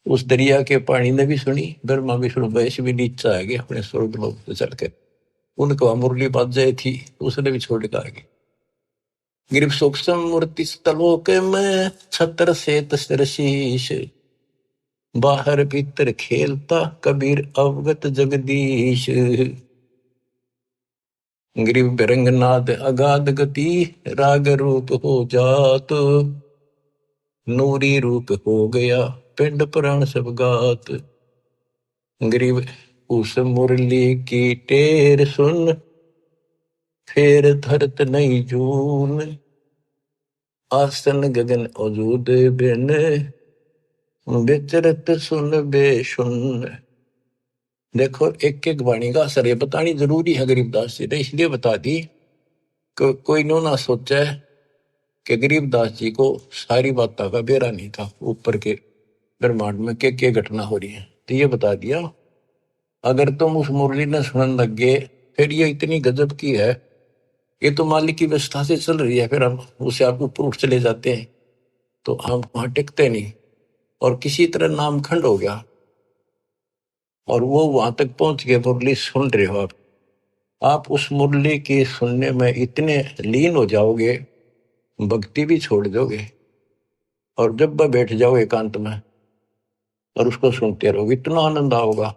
उस दरिया के पानी ने भी सुनी, ब्रह्मा विष्णु महेश भी नीचे आ गए अपने स्वर्ग लोक से चढ़कर। उनको मुरली बाज जाए थी, उसने भी छोड़ के आ गए। गिरिव सूक्ष्म मूर्ति तलोक में छत्र से तस्र शीश, बाहर भीतर खेलता कबीर अवगत जगदीश। गिरिव बिरंगनाथ अगाध गति, राग रूप हो जात, नूरी रूप हो गया पिंड प्राण सब गात। गिरिव उस मुरली की टेर सुन, फेर धरत नहीं जून, आसन गगन अजूद बिन, विचरत सुन बेसुन। देखो एक एक वाणी का असर ये बतानी जरूरी है गरीबदास जी ने, इसलिए बता दी कि कोई नो ना सोचा है कि गरीबदास जी को सारी बातों का बेरा नहीं था, ऊपर के ब्रह्मांड में क्या घटना हो रही है, तो ये बता दिया। अगर तुम उस मुरली ने सुनने लग गए, फिर ये इतनी गजब की है, ये तो मालिक की व्यवस्था से चल रही है, फिर हम उसे आप ऊपर उठ चले जाते हैं तो हम वहां टिकते नहीं, और किसी तरह नामखंड हो गया और वो वहां तक पहुंच गए। मुरली सुन रहे हो आप उस मुरली की सुनने में इतने लीन हो जाओगे, भक्ति भी छोड़ दोगे, और जब वह बैठ जाओ एकांत में और उसको सुनते रहोगे, इतना आनंद आओगा।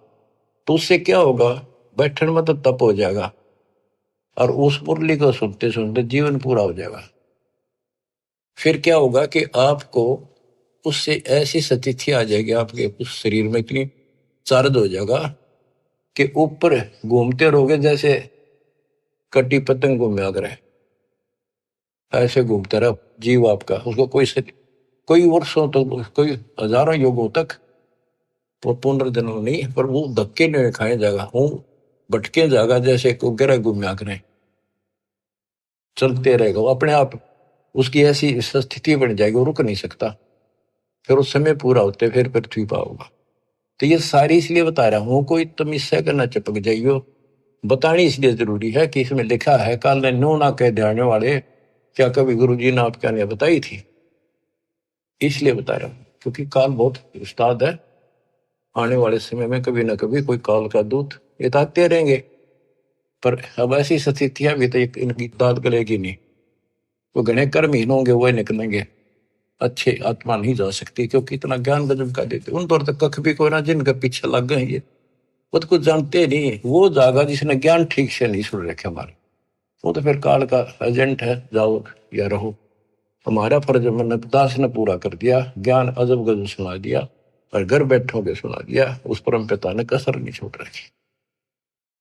तो उससे क्या होगा, बैठने में तो तप हो जाएगा, और उस मुरली को सुनते सुनते जीवन पूरा हो जाएगा। फिर क्या होगा कि आपको उससे ऐसी स्थिति आ जाएगी, आपके उस शरीर में इतनी चार्ज हो जाएगा कि ऊपर घूमते रहोगे जैसे कटी पतंग घूमे अगर है, ऐसे घूमता रहा जीव आपका। उसको कोई वर्षों तक, कोई हजारों युगों तक वो पुनर्जन्म नहीं, पर वो धक्के नहीं खाए जाएगा, वो भटके जाएगा जैसे को गिरा घूमया करें, चलते रहेगा वो अपने आप। उसकी ऐसी स्थिति बन जाएगी, वो रुक नहीं सकता, फिर उस समय पूरा होते फिर पृथ्वी पर होगा। तो ये सारी इसलिए बता रहा हूं, कोई तुम इससे करना चिपक जाइयो, बतानी इसलिए जरूरी है कि इसमें लिखा है काल ने नो ना कह ध्यान वाले, क्या कभी गुरु जी ने आपके ने बताई थी, इसलिए बता रहा हूं, क्योंकि काल बहुत उस्ताद है। आने वाले समय में कभी ना कभी कोई काल का दूत ये तो आते रहेंगे, पर अब ऐसी स्थितियां भी तो इनकी दाद गलेगी नहीं। वो घने कर्महीन होंगे, वो निकलेंगे, अच्छे आत्मा नहीं जा सकती, क्योंकि इतना ज्ञान गजब का देते उन पर तक कख भी कोई ना, जिनके पीछे लग गए ये वो तो कुछ जानते नहीं। वो जागा जिसने ज्ञान ठीक से नहीं सुन रखे हमारे, वो तो फिर काल का एजेंट है, जाओ या रहो। हमारा फर्ज मैंने दास ने पूरा कर दिया, ज्ञान अजब गजब सुना दिया, और घर बैठों के सुना दिया, उस परम पिता ने कसर नहीं छोड़ रखी।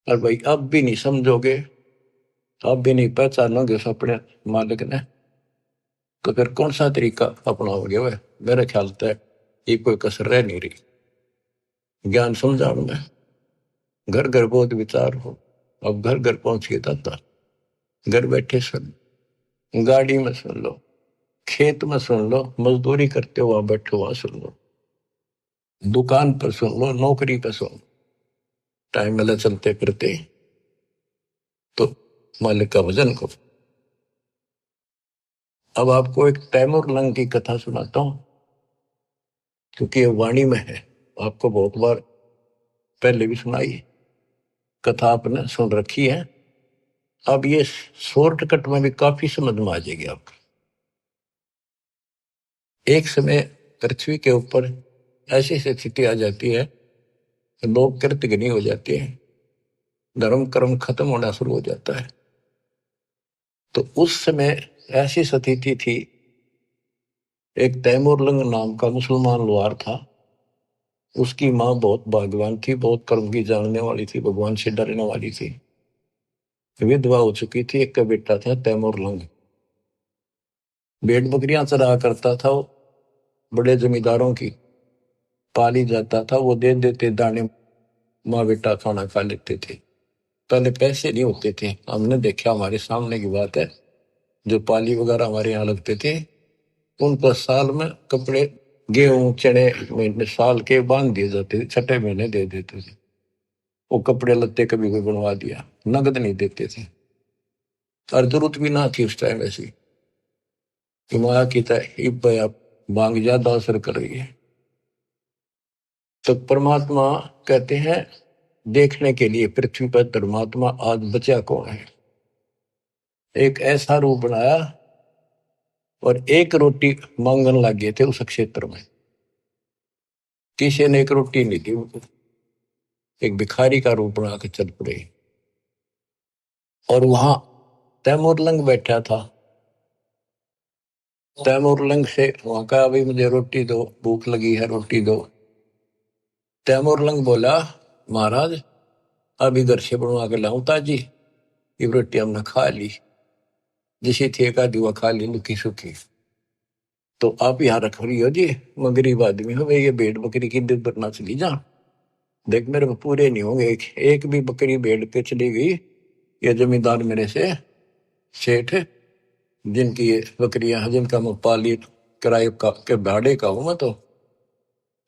और भाई अब भी नहीं समझोगे, अब भी नहीं पहचानोगे उस अपने मालिक ने, तो फिर कौन सा तरीका अपनाओगे? वह मेरे ख्याल से ये कोई कसर रह नहीं रही। ज्ञान समझाओ में घर घर बहुत विचार हो, अब घर घर पहुंच के दाता, घर बैठे सुन, गाड़ी में सुन लो, खेत में सुन लो, मजदूरी करते हो वहां बैठो वहां सुन लो, दुकान पर सुन लो, नौकरी पर सुन, टाइम मिला चलते फिरते तो मालिक का भजन करो। अब आपको एक तैमूर लंग की कथा सुनाता हूं, क्योंकि ये वाणी में है, आपको बहुत बार पहले भी सुनाई, कथा आपने सुन रखी है। अब ये शॉर्टकट में भी काफी समझ में आ जाएगी आपको। एक समय पृथ्वी के ऊपर ऐसी स्थिति आ जाती है, लोग कृतघ्नी हो जाते हैं, धर्म कर्म खत्म होना शुरू हो जाता है। तो उस समय ऐसी स्थिति थी, एक तैमूरलंग नाम का मुसलमान लोहार था, उसकी माँ बहुत भाग्यवान थी, बहुत कर्म की जानने वाली थी, भगवान से डरने वाली थी, विधवा हो चुकी थी, एक का बेटा था तैमूरलंग, भेड़ बकरियां चरा करता था, वो बड़े जमींदारों की पाली जाता था, वो दे देते दाने, माँ बेटा खाना खा लेते थे। पहले पैसे नहीं होते थे, हमने देखा, हमारे सामने की बात है, जो पाली वगैरह हमारे यहाँ लगते थे, उनको साल में कपड़े, गेहूं चने महीने साल के बांध दिए जाते थे, छठे महीने दे देते थे। वो कपड़े लत्ते कभी कोई बनवा दिया, नगद नहीं देते थे। और जरूरत भी ना थी उस टाइम ऐसी कि माया की आप मांग ज्यादा असर कर रही है। तो परमात्मा कहते हैं, देखने के लिए पृथ्वी पर धर्मात्मा आज बचा कौन है। एक ऐसा रूप बनाया और एक रोटी मांगने लगे थे उस क्षेत्र में, किसी ने एक रोटी नहीं दी, एक भिखारी का रूप बना के चल पड़े। और वहां तैमूरलंग बैठा था, तैमूरलंग से वहां का, अभी मुझे रोटी दो, भूख लगी है, रोटी दो। तैमूरलंग बोला, महाराज अभी घर से बनवा के लाऊं ताजी, ये रोटी हमने खा ली, जिसे थे का दिवा खा ली लुकी सुखी, तो आप यहाँ रख रही हो जी, मैं गरीब आदमी हूँ, ये भेड़ बकरी की दूध बरना चली जा, देख मेरे पूरे नहीं होंगे, एक भी बकरी भेड़ पे चली गई, ये जमींदार मेरे से सेठ, जिनकी ये बकरियां हैं, जिनका मैं पाली किराए का के भाड़े का हूं मैं, तो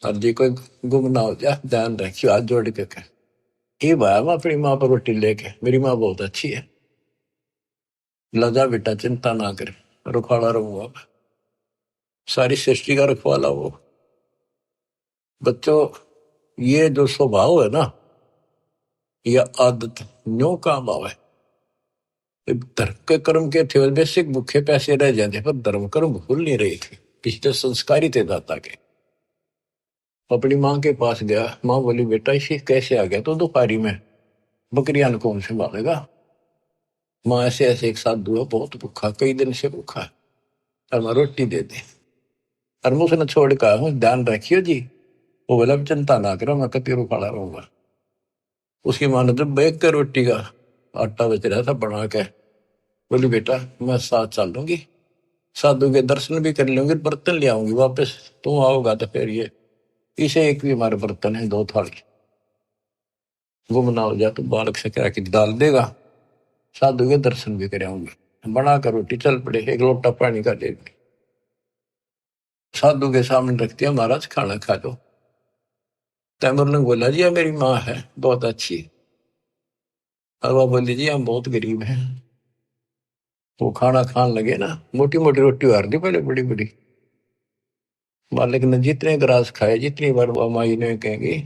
और जी कोई गुम ना हो जाए, ध्यान रखियो, हाथ जोड़ के कह। ये भाया मैं अपनी माँ पर रोटी लेके, मेरी माँ बहुत अच्छी है, लजा बेटा चिंता ना कर, रुखाड़ा रहूंगा मैं, सारी सृष्टि का रखवाला वो। बच्चों, ये जो स्वभाव है ना, यह आदत न्यो काम आवे। धर्म के कर्म के थे बेसिक भूखे पैसे रह जाते, पर धर्म कर्म भूल नहीं रहे थे, पिछले संस्कार ही थे दाता के। अपनी माँ के पास गया, माँ बोली बेटा इसे कैसे आ गया तो दोपहरी में, बकरियां कौन से मारेगा। माँ ऐसे ऐसे एक साथ दुआ, बहुत भूखा, कई दिन से भूखा है, और मैं रोटी दे दे। और मैं उसने छोड़ कर, ध्यान रखियो जी, वो बोला चिंता ना करो, मैं कति रुखाड़ा रहूंगा। उसकी माँ ने जब बैग के रोटी का आटा बच रहा था बना के, बोली बेटा मैं साथ चल लूंगी, साधु के दर्शन भी कर लूंगी, बर्तन ले आऊंगी वापस, तुम आओगा तो फिर ये इसे एक भी हमारे बर्तन है, दो थाली, गुम ना हो जाए तो बालक से कह के डाल देगा, साधु के दर्शन भी कर आऊंगी। बना कर रोटी चल पड़े, एक लोटा पानी का दे दी, साधु के सामने रख दिया, महाराज खाना खा लो। तैमूर ने बोला जी मेरी माँ है बहुत अच्छी, और वह बोली जी हम बहुत गरीब हैं। वो खाना खान लगे ना, मोटी मोटी रोटी हार दी पहले, बड़ी बड़ी, मालिक ने जितने ग्रास खाए, जितनी बार वो माई ने कहेंगे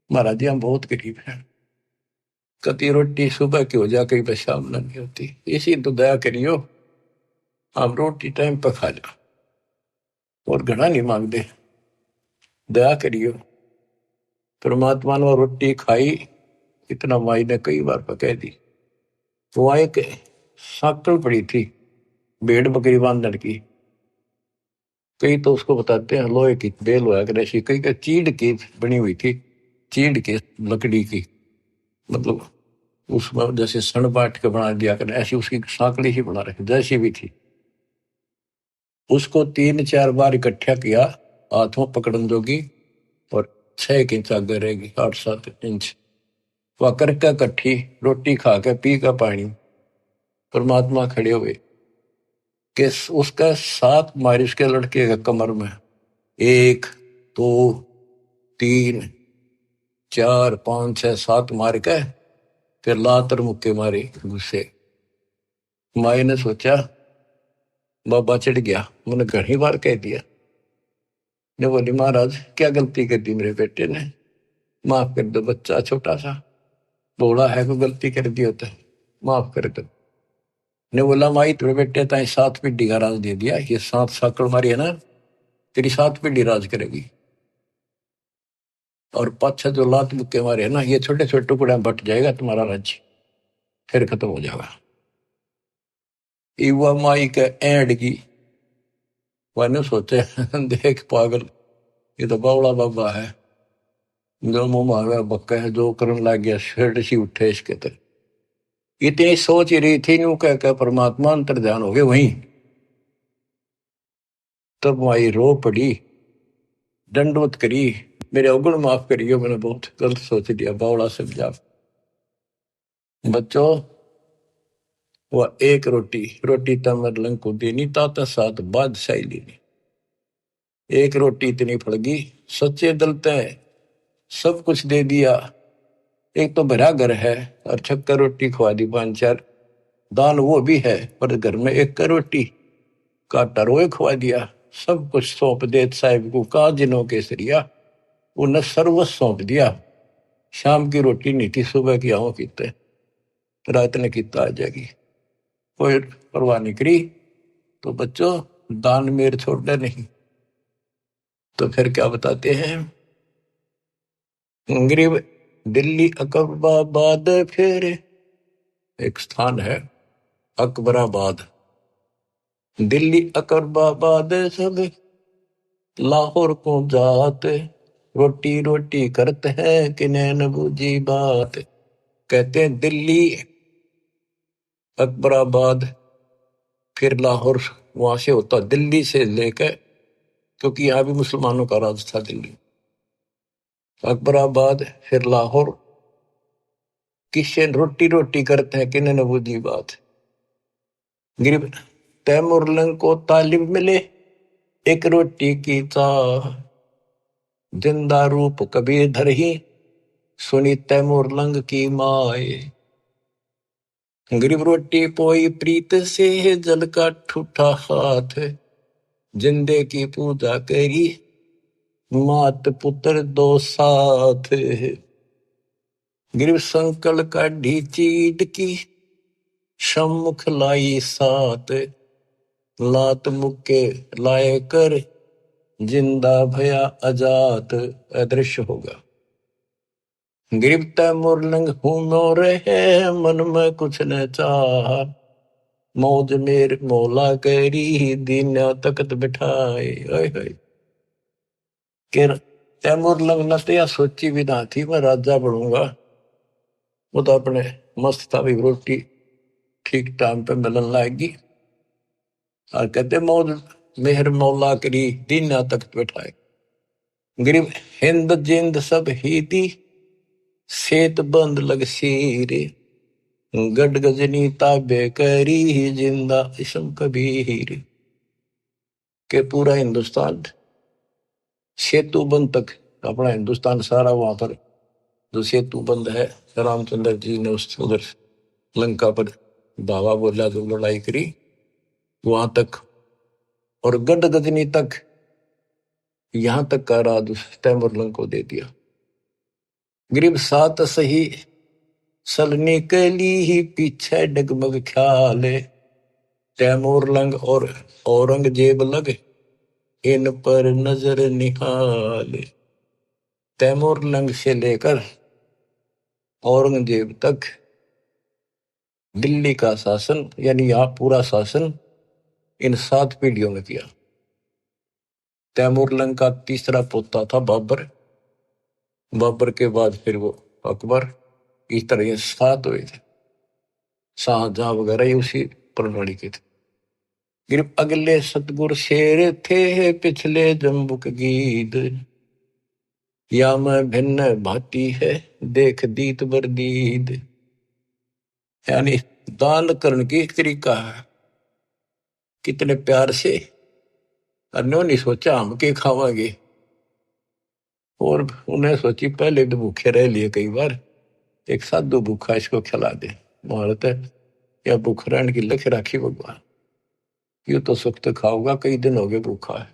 महाराज जी हम बहुत गरीब हैं, कति रोटी सुबह की हो जा, कई पर शाम नहीं होती, इसी तो दया करियो, हम रोटी टाइम पर खा लो, और घना नहीं मांगते, दया करियो। परमात्मा ने रोटी खाई, इतना माई ने कई बार पकह दी। वहां एक साकल पड़ी थी भेड़ बकरी बांधने की, कई तो उसको बताते हैं लोहे की बेल हुआ कर ऐसी, कई का चीड़ की बनी हुई थी, चीड़ की लकड़ी की, मतलब उसमें जैसे सण बांट के बना दिया कर, ऐसी उसकी साकड़ी ही बना रखी जैसी भी थी। उसको 3-4 बार इकट्ठा किया, हाथों पकड़न जोगी, और 6 इंच आगे रहेगी, 8-7 इंच, वह करके इकट्ठी रोटी खा के पी का पानी, परमात्मा खड़े हुए कि उसका 7 मारी उसके लड़के के कमर में, 1 2 3 4 5 6 7 मार के फिर लातर मुक्के मारे गुस्से। माई ने सोचा बाबा चढ़ गया, मैंने घनी बार कह दिया, ने बोली महाराज क्या गलती कर दी मेरे बेटे ने, माफ कर दो, बच्चा छोटा सा बोला है, कोई गलती कर दी होता है, माफ कर दो। ने बोला माई तेरे बेटे ताई 7 पीढ़ी का राज दे दिया, ये 7 साकड़ मारी है ना, तेरी 7 पीढ़ी राज करेगी। और पाछा जो लात मुक्के मारे है ना, ये छोटे छोटे टुकड़े में बट जाएगा तुम्हारा राज्य, फिर खत्म हो जाएगा। युवा माई के एंड की मैंने सोचे देख पागल, ये तो बावड़ा बाबा है, जो मुंह मांगा बक्का है, जो करने लग गया शर्ट सी उठे इसके तरह। इतनी सोच ही रही थी, यूं कह परमात्मा अंतर ध्यान हो गए वहीं। तब माई रो पड़ी, दंडवत करी, मेरे अवगुण माफ करियो, मैंने बहुत गलत सोच लिया, बावड़ा समझा। बच्चों, वह एक रोटी रोटी तमर लंग को देनी, ताता साथ बादशाही लेनी। एक रोटी इतनी फड़गी, सच्चे दलते सब कुछ दे दिया। एक तो भरा घर है और छक्कर रोटी खवा दी, 5-4 दान वो भी है, पर घर में एक का रोटी काटा रोए खवा दिया। सब कुछ सौंप दे साहिब को, काजिनों के सरिया उन्हें सर्वस्व सौंप दिया। शाम की रोटी नहीं थी, सुबह की आओ कीते, रात ने किता आ जाएगी, कोई परवाह नहीं करी। तो बच्चों, दान मेर छोड़ना नहीं। तो फिर क्या बताते हैं, गरीब दिल्ली अकबराबाद, फिर एक स्थान है अकबराबाद, दिल्ली अकबराबाद सब लाहौर को जात, रोटी रोटी करते हैं कि नैन बूझी बात। कहते हैं दिल्ली अकबराबाद फिर लाहौर, वहां से होता दिल्ली से लेकर, क्योंकि यहाँ भी मुसलमानों का राज था दिल्ली। अकबराबाद फिर लाहौर, किससे रोटी रोटी करते हैं कि नैन बूझी बात। गरीब तैमूर लंग को तालिब मिले, एक रोटी की चाह, जिंदा रूप कबीर धर ही, सुनी तैमूर लंग की माए। गरीब रोटी पोई प्रीत से, जल का ठूठा हाथ, जिंदे की पूजा करी, मात पुत्र दो साथ। गरीब संकल का ढीचीट की, सम्मुख लाई सात, लात मुक्के लाए कर, जिंदा भया अजात। अदृश्य होगा। गरीब तैमूर लंग हूं मोरे है, मन में कुछ न चाह, मौज मेर मौला करी, दीना तकत बिठाए। तैमूर लंग न तो या सोची भी ना थी मैं राजा बनूंगा। वो तो अपने मस्त था भी, रोटी ठीक टाइम पे मिलन लाएगी, और कहते मौज मेहर मौला करी, दीना तकत बिठाए। गरीब हिंद जिंद सब ही दी, सेत बंद लग सीरे, गड गजनी ताबे करी, जिंदा इसम कबीर। के पूरा हिंदुस्तान सेतु बंद तक, अपना हिंदुस्तान सारा वहां पर जो सेतु बंद है, रामचंद्र जी ने उस उधर लंका पर धावा बोला, जो लड़ाई करी वहां तक, और गड गजनी तक, यहां तक का राज तैमूर लंग को दे दिया। गरीब सात सही सलनी के लिए पीछे डगमग ख्याल, तैमूर लंग और औरंगजेब लग, इन पर नजर निहाल। तैमूर लंग से लेकर औरंगजेब तक दिल्ली का शासन, यानी यहाँ पूरा शासन इन 7 पीढ़ियों में किया। तैमूर लंग का तीसरा पोता था बाबर, बाबर के बाद फिर वो अकबर, इस तरह ये 7 हुए थे। शाहजहां वगैरह ये उसी प्रणाली के थे। फिर अगले सतगुर शेर थे, पिछले जम्बुक गीद, या मैं भिन्न भाती है, देख दीत बरदीद। यानी दान करने की एक तरीका है, कितने प्यार से, अन्यों नहीं सोचा हम के खावांगे, और उन्हें सोची पहले तो भूखे रह लिए कई बार, एक साधु भूखा इसको खिला दे, मारत है या भूख रहने की लख राखी भगवान, यू तो सुख तो खाऊंगा, कई दिन हो गए भूखा है।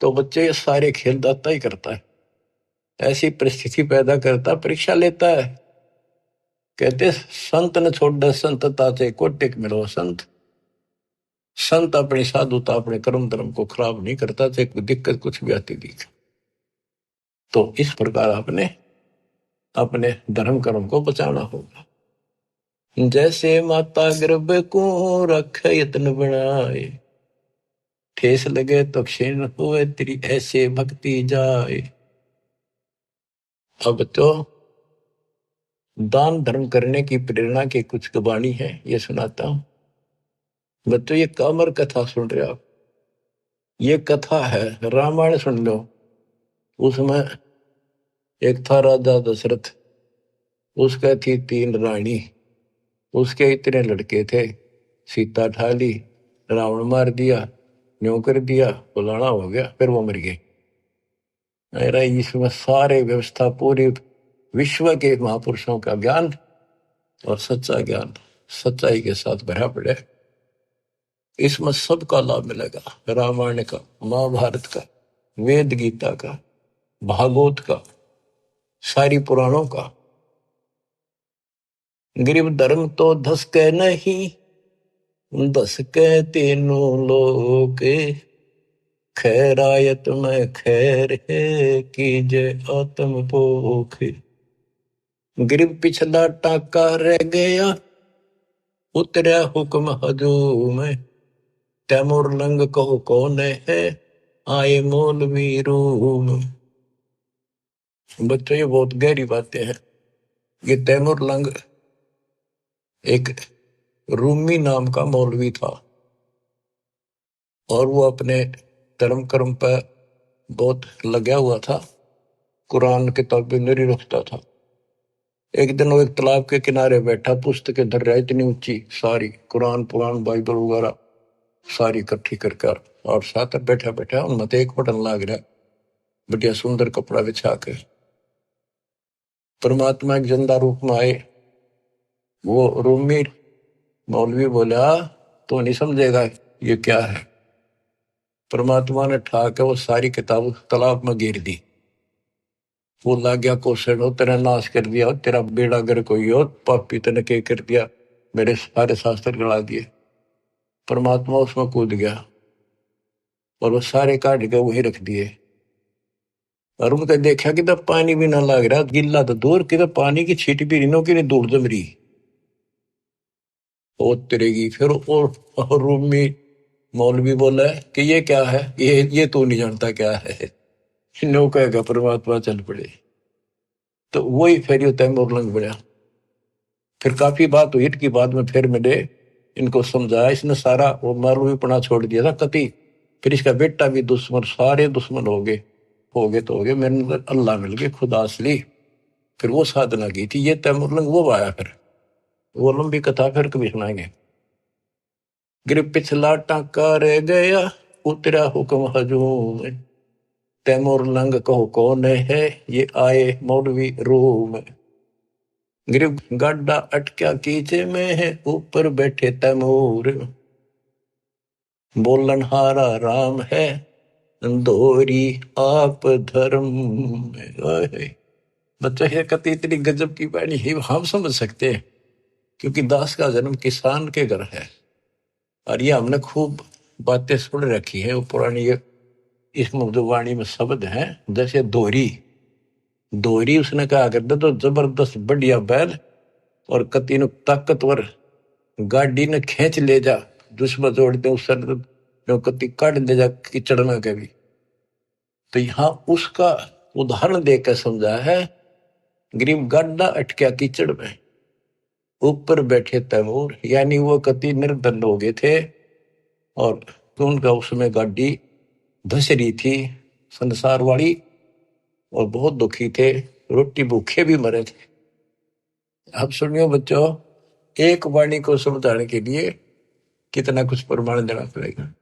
तो बच्चे ये सारे खेल दाता ही करता है, ऐसी परिस्थिति पैदा करता, परीक्षा लेता है। कहते संत ने छोड़ दे संतता से कोटिक मिलो संत, संत अपनी साधुता अपने कर्म धर्म को खराब नहीं करता, चाहे कोई दिक्कत कुछ भी आती दिखे। तो इस प्रकार आपने अपने धर्म कर्म को बचाना होगा। जैसे माता गर्भ को रखे यत्न बनाए, ठेस लगे तो क्षीण हुए तेरी ऐसे भक्ति जाए। अब तो दान धर्म करने की प्रेरणा की कुछ वाणी है, ये सुनाता हूं। बच्चों ये कामर कथा सुन रहे हो आप, ये कथा है, रामायण सुन लो। उसमें एक था राजा दशरथ, उसका थी 3 रानी, उसके इतने लड़के थे, सीता ठाली, रावण मार दिया, न्यों कर दिया, फलाना हो गया, फिर वो मर गए। अरे इसमें सारे व्यवस्था पूरी विश्व के महापुरुषों का ज्ञान और सच्चा ज्ञान सच्चाई के साथ भरा पड़े। इसमें सबका लाभ मिलेगा, रामायण का, महाभारत का, वेद गीता का, भागवत का, सारी पुराणों का। गरीब धर्म तो धस के नहीं, धस के तीनों लोग, खैरायत में खैर है कीजे आत्म पोख। गरीब पिछला टाका रह गया, उतरा हुक्म हजूम, तैमूर लंग कहो कौन है, आए मौलवी रूम। बच्चों ये बहुत गहरी बातें हैं। ये तैमूर लंग एक रूमी नाम का मौलवी था, और वो अपने धर्म कर्म पर बहुत लगा हुआ था, कुरान किताबें नहीं रखता था। एक दिन वो एक तालाब के किनारे बैठा, पुस्तकें धर रहा, इतनी ऊंची सारी, कुरान पुराण बाइबल वगैरह सारी इकट्ठी करके, और साथ बैठा बैठा उनमें एक बटन लाग रहा, बढ़िया सुंदर कपड़ा बिछा के। परमात्मा एक जिंदा रूप में आए। वो रूमी मौलवी बोला, तो नहीं समझेगा ये क्या है। परमात्मा ने ठाके वो सारी किताब तालाब में गिर दी। वो लग गया क्वेश्चन, हो तेरा नाश कर दिया, तेरा बेड़ा गर कोई और पापी तने के कर दिया, मेरे सारे शास्त्र गला दिए। परमात्मा उसमें कूद गया और वो सारे काट के वहीं रख दिए। और उनका देखा कि तब पानी भी ना लग रहा, गिल्ला तो दूर की, पानी की छीट भी रिनो की नहीं, दूर जम रही वो तिरेगी। फिर और रूम में मौलवी बोला है कि ये क्या है, ये तू नहीं जानता क्या है। नो कहेगा परमात्मा चल पड़े। तो वही फिर ये तैमूर लंग बना। फिर काफी बात हुई, इनकी बाद में फिर मैंने इनको समझाया, इसने सारा वो मौलवीपना छोड़ दिया था कति। फिर इसका बेटा भी दुश्मन, सारे दुश्मन हो गए तो हो गए, मेरे अंदर अल्लाह मिल गए, खुदा असली। फिर वो साधना की थी, ये तैमूर लंग वो आया। फिर वो लंबी कथा फिर कभी सुनाएंगे। गिर पिछला टाका रह गया, उतरा हुक्म हजूम, तैमूर लंग कहो कौन है, ये आए मौलवी रूम। गिर गाडा अटक्या कीचे में है, ऊपर बैठे तैमूर, बोलन हारा राम है, दोरी आप धर्म। बच्चा ये कति इतनी गजब की बाणी है, हम समझ सकते हैं, क्योंकि दास का जन्म किसान के घर है। और ये हमने खूब बातें सुन रखी है, वो पुरानी इसमें जो वाणी में शब्द है, जैसे दोरी उसने कहा करते तो जबरदस्त बढ़िया बैल, और कति ताकतवर गाड़ी ने खींच ले जा, दुश्मन जोड़ दे उस कति काट ले जा कीचड़ में कभी। तो यहाँ उसका उदाहरण देकर समझा है, गरीब गाड्डा अटक्या कीचड़ में, ऊपर बैठे तैमूर, यानी वो कति निर्धन हो गए थे, और उनका उसमें गाड़ी धस रही थी संसार वाली, और बहुत दुखी थे, रोटी भूखे भी मरे थे। अब सुनियो बच्चों, एक वाणी को समझाने के लिए कितना कुछ प्रमाण देना पड़ेगा।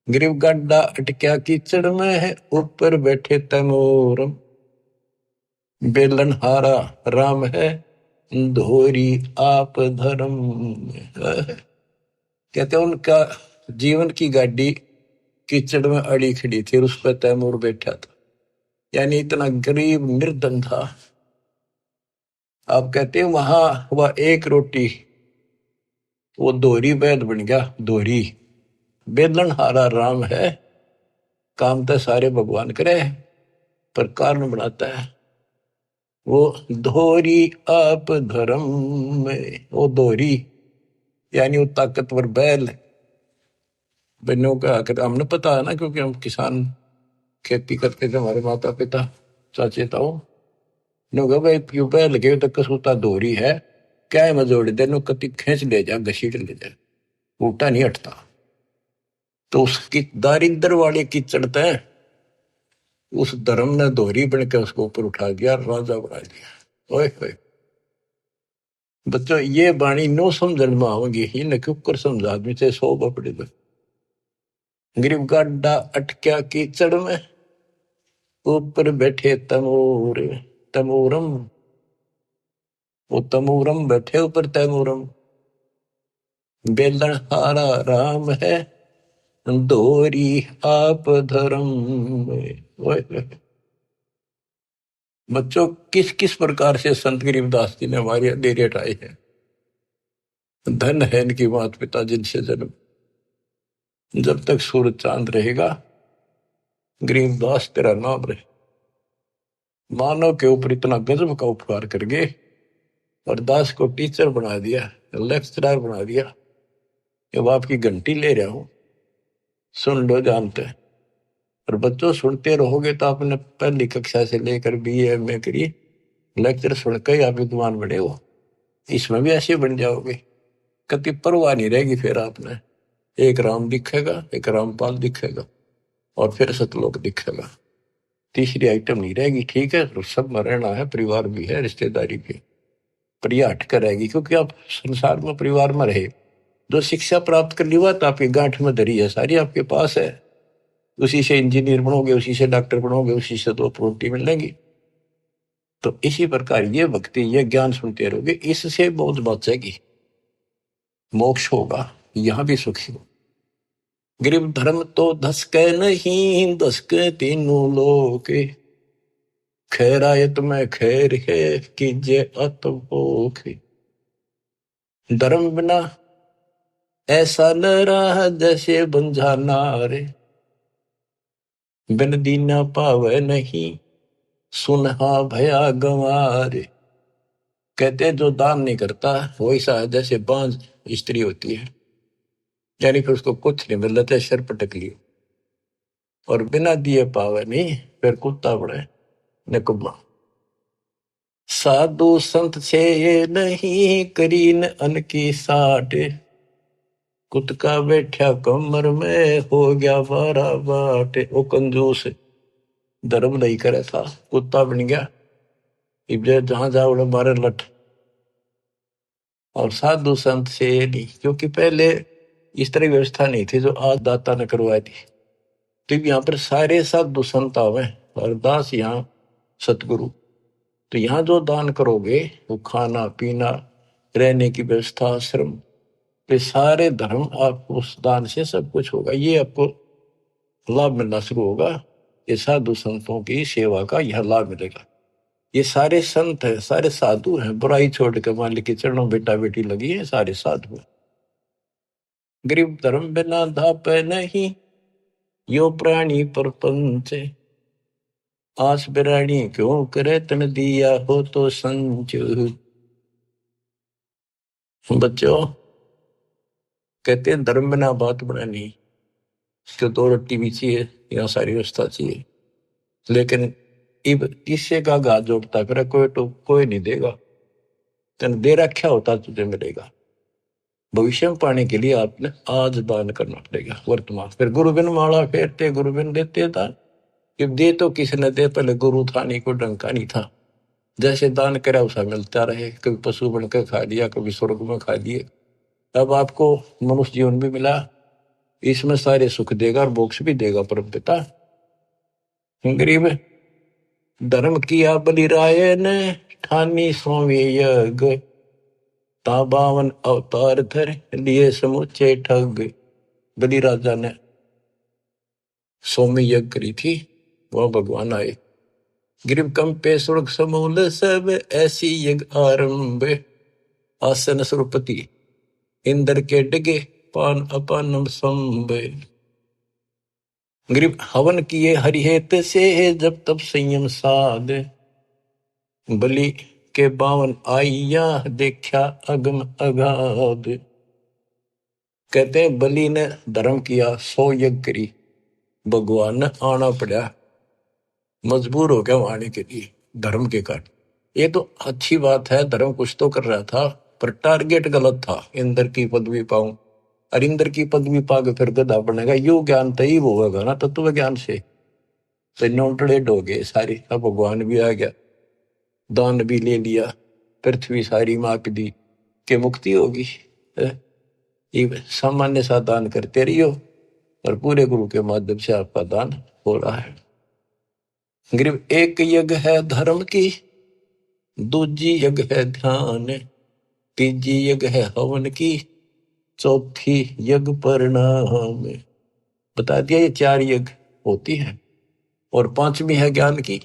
गरीब गड्ढा अटक्या कीचड़ में है, ऊपर बैठे तैमूर, बेलन हारा राम है, धोरी आप धर्म। कहते उनका जीवन की गाड़ी कीचड़ में अड़ी खड़ी थी, उस पर तैमूर बैठा था, यानी इतना गरीब निर्धन था। आप कहते हैं वहां वह एक रोटी, वो दोहरी बैद बन गया, दोहरी। बेलन हारा राम है, काम तो सारे भगवान करे, पर कारण बनाता है वो धोरी आप धर्म में। वो धोरी यानी वो ताकतवर बैल बनो का आकर हमने पता है ना, क्योंकि हम किसान खेती करते थे, हमारे माता पिता चाचे ताऊ ने कहा भाई क्यों बैल लगे तो कसूता धोरी है, क्या है मजोड़ी देनो कति खींच ले जा, घसीट ले जा, ऊटा नहीं हटता। तो उसकी दारिद्र वाले की चढ़ता है, उस धर्म ने दोहरी बन के उसको ऊपर उठा दिया, राजा बना दिया। ओए ओए बच्चों, ये बाणी नो समझन में आओगी ही न क्यों कर समझा आदमी से 100 बपड़े दो। गरीब गाड्डा अटक्या कीचड़ में, ऊपर बैठे तमोर तमोरम, वो तमोरम बैठे ऊपर तैमोरम, बेलन हारा राम है, दोरी आप धर्म में। ओए ओए बच्चों, किस किस प्रकार से संत गरीबदास जी ने हमारी अंधेरे हटाए हैं। धन है इनकी माता पिता जिनसे जन्म, जब तक सूरज चांद रहेगा गरीबदास तेरा नाम रहे। मानव के ऊपर इतना गजब का उपकार कर गए और दास को टीचर बना दिया, लेक्चरर बना दिया। जब आपकी घंटी ले रहा हूं, सुन लो, जानते हैं। और बच्चों सुनते रहोगे तो आपने पहली कक्षा से लेकर BA MA करिए, लेक्चर सुनकर ही आप विद्वान बने हो। इसमें भी ऐसे बन जाओगे, कति परवाह नहीं रहेगी। फिर आपने एक राम दिखेगा, एक रामपाल दिखेगा और फिर सतलोक दिखेगा, तीसरी आइटम नहीं रहेगी। ठीक है, तो सब में रहना है, परिवार भी है, रिश्तेदारी भी है, पर यह हट कर रहेगी, क्योंकि आप संसार में परिवार में रहे। जो शिक्षा प्राप्त कर ली बात आपकी गांठ में धरी है, सारी आपके पास है। उसी से इंजीनियर बनोगे, उसी से डॉक्टर बनोगे, उसी से 2 रोटी मिलेंगी। तो इसी प्रकार ये भक्ति, ये ज्ञान सुनते रहोगे, इससे बहुत बचेगी, मोक्ष होगा, यहां भी सुखी हो। गरीब धर्म तो धसके नहीं, धसके तीनों लोग, खैरायत में खैर है, कीजिए अतभोग। धर्म बिना ऐसा न रहा जैसे बंझा नारे, बिन दीना पावे नहीं, सुनहा भया गंवारे। कहते हैं जो दान नहीं करता वो ऐसा है जैसे बांझ स्त्री होती है, यानी फिर उसको कुछ नहीं मिल रहा, सिर पटक लियो। और बिना दिए पावे नहीं, फिर कुत्ता बड़े निकम्मा। साधु संत छे नहीं, करीन अन की साठ, कुत्ता बैठा कमर में, हो गया 12 बाट। वो कंजूस धर्म नहीं करे था, कुत्ता बन गया, इब्जे जहां जाओ मारे लठ। और साधु संत से नहीं, क्योंकि पहले इस तरह व्यवस्था नहीं थी जो आज दाता ने करवाई थी। तो यहाँ पर सारे साधु संत आवे और दास यहाँ सतगुरु। तो यहाँ जो दान करोगे वो खाना पीना, रहने की व्यवस्था, आश्रम, ये सारे धर्म आप उस दान से सब कुछ होगा। ये आपको लाभ मिलना शुरू होगा, ये साधु संतों की सेवा का यह लाभ मिलेगा। ये सारे संत है, सारे साधु हैं, बुराई छोड़ के मालिक के चरणों बेटा बेटी लगी है, सारे साधु हैं। गरीब धर्म बिना धाप नहीं, यो प्राणी परपंच, आस बिरानी क्यों करे तन दिया हो तो संच। बच्चों कहते हैं धर्म बिना बात बनानी, इसको 2 रोटी भी चाहिए, यहाँ सारी व्यवस्था चाहिए, लेकिन इब किससे का घात जोड़ता फिर कोई, तो कोई नहीं देगा, तेन दे रखा होता तुझे मिलेगा। भविष्य में पाने के लिए आपने आज दान करना पड़ेगा वर्तमान। फिर गुरु बिन माला फेरते, गुरु बिन देते दान। जब दे तो किसी ने दे, पहले गुरु था नहीं, को डंका नहीं था, जैसे दान करा उसा मिलता रहे। कभी पशु बनकर खा लिया, कभी स्वर्ग में खा लिए, अब आपको मनुष्य जीवन भी मिला, इसमें सारे सुख देगा और मोक्ष भी देगा परम पिता। गरीब धर्म किया बलिराय ने, ठानी सोवी यज्ञ, ता 52 अवतार धर लिए समूचे ठग। बलि राजा ने सोमी यज्ञ करी थी, वह भगवान आए। गरीब कंपे स्वर्ग समूल सब, ऐसी यज्ञ आरंभ, आसन सुरपति इंद्र के डिगे, पान अपानम संभ। गरीब हवन किए हरिहेत से जब तब संयम साध, बलि के बावन आइया देखा अगम अगाध। कहते हैं बलि ने धर्म किया, 100 यज्ञ करी, भगवान ने आना पड़ा, मजबूर हो गया वहां आने के लिए धर्म के कारण। ये तो अच्छी बात है, धर्म कुछ तो कर रहा था, पर टारगेट गलत था। इंद्र की पदवी पाऊं, और इंद्र की पदवी पाके फिर गधा बनेगा, यो ज्ञान तो ही होगा ना तत्व ज्ञान से। तो नोटड़ेड हो गए सारी। अब भगवान भी आ गया, दान भी ले लिया, पृथ्वी सारी माप दी के मुक्ति होगी। ये सामान्य सा दान करते रहियो, और पूरे गुरु के माध्यम से आपका दान हो रहा है। गरीब एक यज्ञ है धर्म की, दूजी यज्ञ है ध्यान, तीजी यज्ञ है हवन की, चौथी यज्ञ परिणाम। बता दिया ये 4 यज्ञ होती है, और 5वीं है ज्ञान की।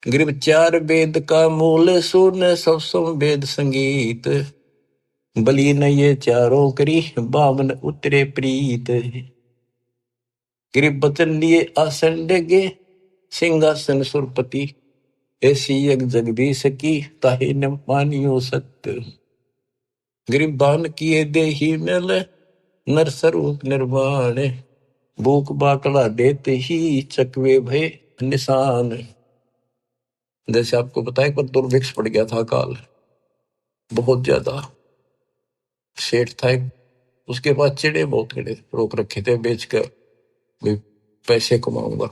गरीब 4 वेद का मूल सुन, सब वेद संगीत, बलि न ये चारों करी, बामन उतरे प्रीत। गरीब बचन लिए आसन डेगे, सिंहासन सुरपति, ऐसी यज्ञ जगदीश की, ताहि न मानियो सत्य। गरीब बान किए देही मेल, नर स्वरूप निर्वाण, भूख बाकड़ा देते ही चकवे भय निशान। जैसे आपको बताया पर दुर्भिक्ष पड़ गया था काल, बहुत ज्यादा। सेठ था एक, उसके पास चिड़े बहुत खड़े रोक रखे थे बेच कर, भी पैसे कमाऊंगा।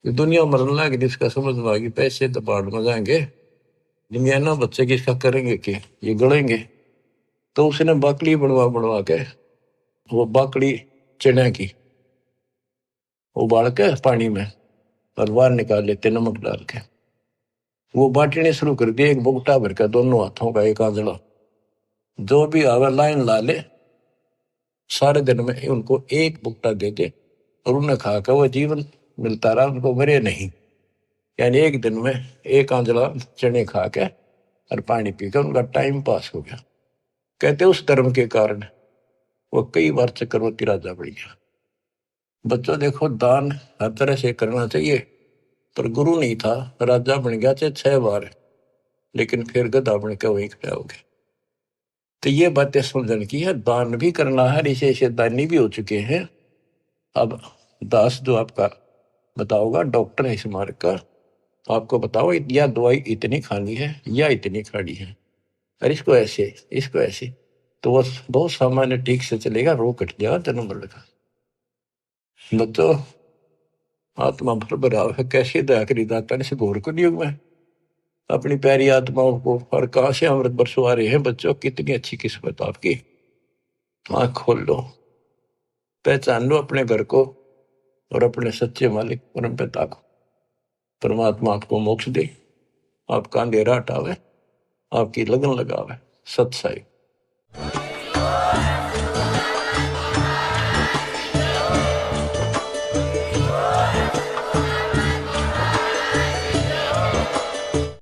दुनिया मरने लगी, इसका समझ में आ गई पैसे तो बाढ़ में जाएंगे, दुनिया ना बच्चे की इसका करेंगे कि ये गड़ेंगे। तो उसने बाकड़ी बनवा बनवा के, वो बाकड़ी चने की उबाल के पानी में और बाहर निकाल लेते नमक डाल के, वो बांटने शुरू कर दिए, एक बुगटा भर के दोनों हाथों का एक आंजला, जो भी आवे लाइन ला ले, सारे दिन में उनको एक बुगटा दे दे, और उन्हें खा कर वो जीवन मिलता रहा, उनको मरे नहीं। यानी एक दिन में एक आंजला चने खा के और पानी पीकर उनका टाइम पास हो गया। कहते उस धर्म के कारण वो कई बार चक्रवर्ती राजा बन गया। बच्चों देखो, दान हर तरह से करना चाहिए, पर गुरु नहीं था, राजा बन गया चाहे 6 बार, लेकिन फिर गधा बन के वहीं खड़े हो गए। तो ये बातें समझने की है, दान भी करना है, ऐसे दानी भी हो चुके हैं। अब दास जो आपका बताओगा, डॉक्टर है इस मार्ग का, आपको बताओ या दवाई इतनी खानी है या इतनी खानी है, और इसको ऐसे इसको ऐसे, तो बस बहुत सामान्य ठीक से चलेगा, रोग कट जाएगा जन्म मरण का। बच्चों, आत्मा भर भराव है, कैसे दया करी दाता ने, से घोर को युग में अपनी प्यारी आत्माओं को, और कहां से अमृत बरसवा रहे हैं। बच्चों, कितनी अच्छी किस्मत आपकी। आंख खोल लो, पहचान लो अपने घर को और अपने सच्चे मालिक परम पिता को। परमात्मा आपको मोक्ष दे, आपका अंधेरा हटावे, आपकी लगन लगावे। सत साई।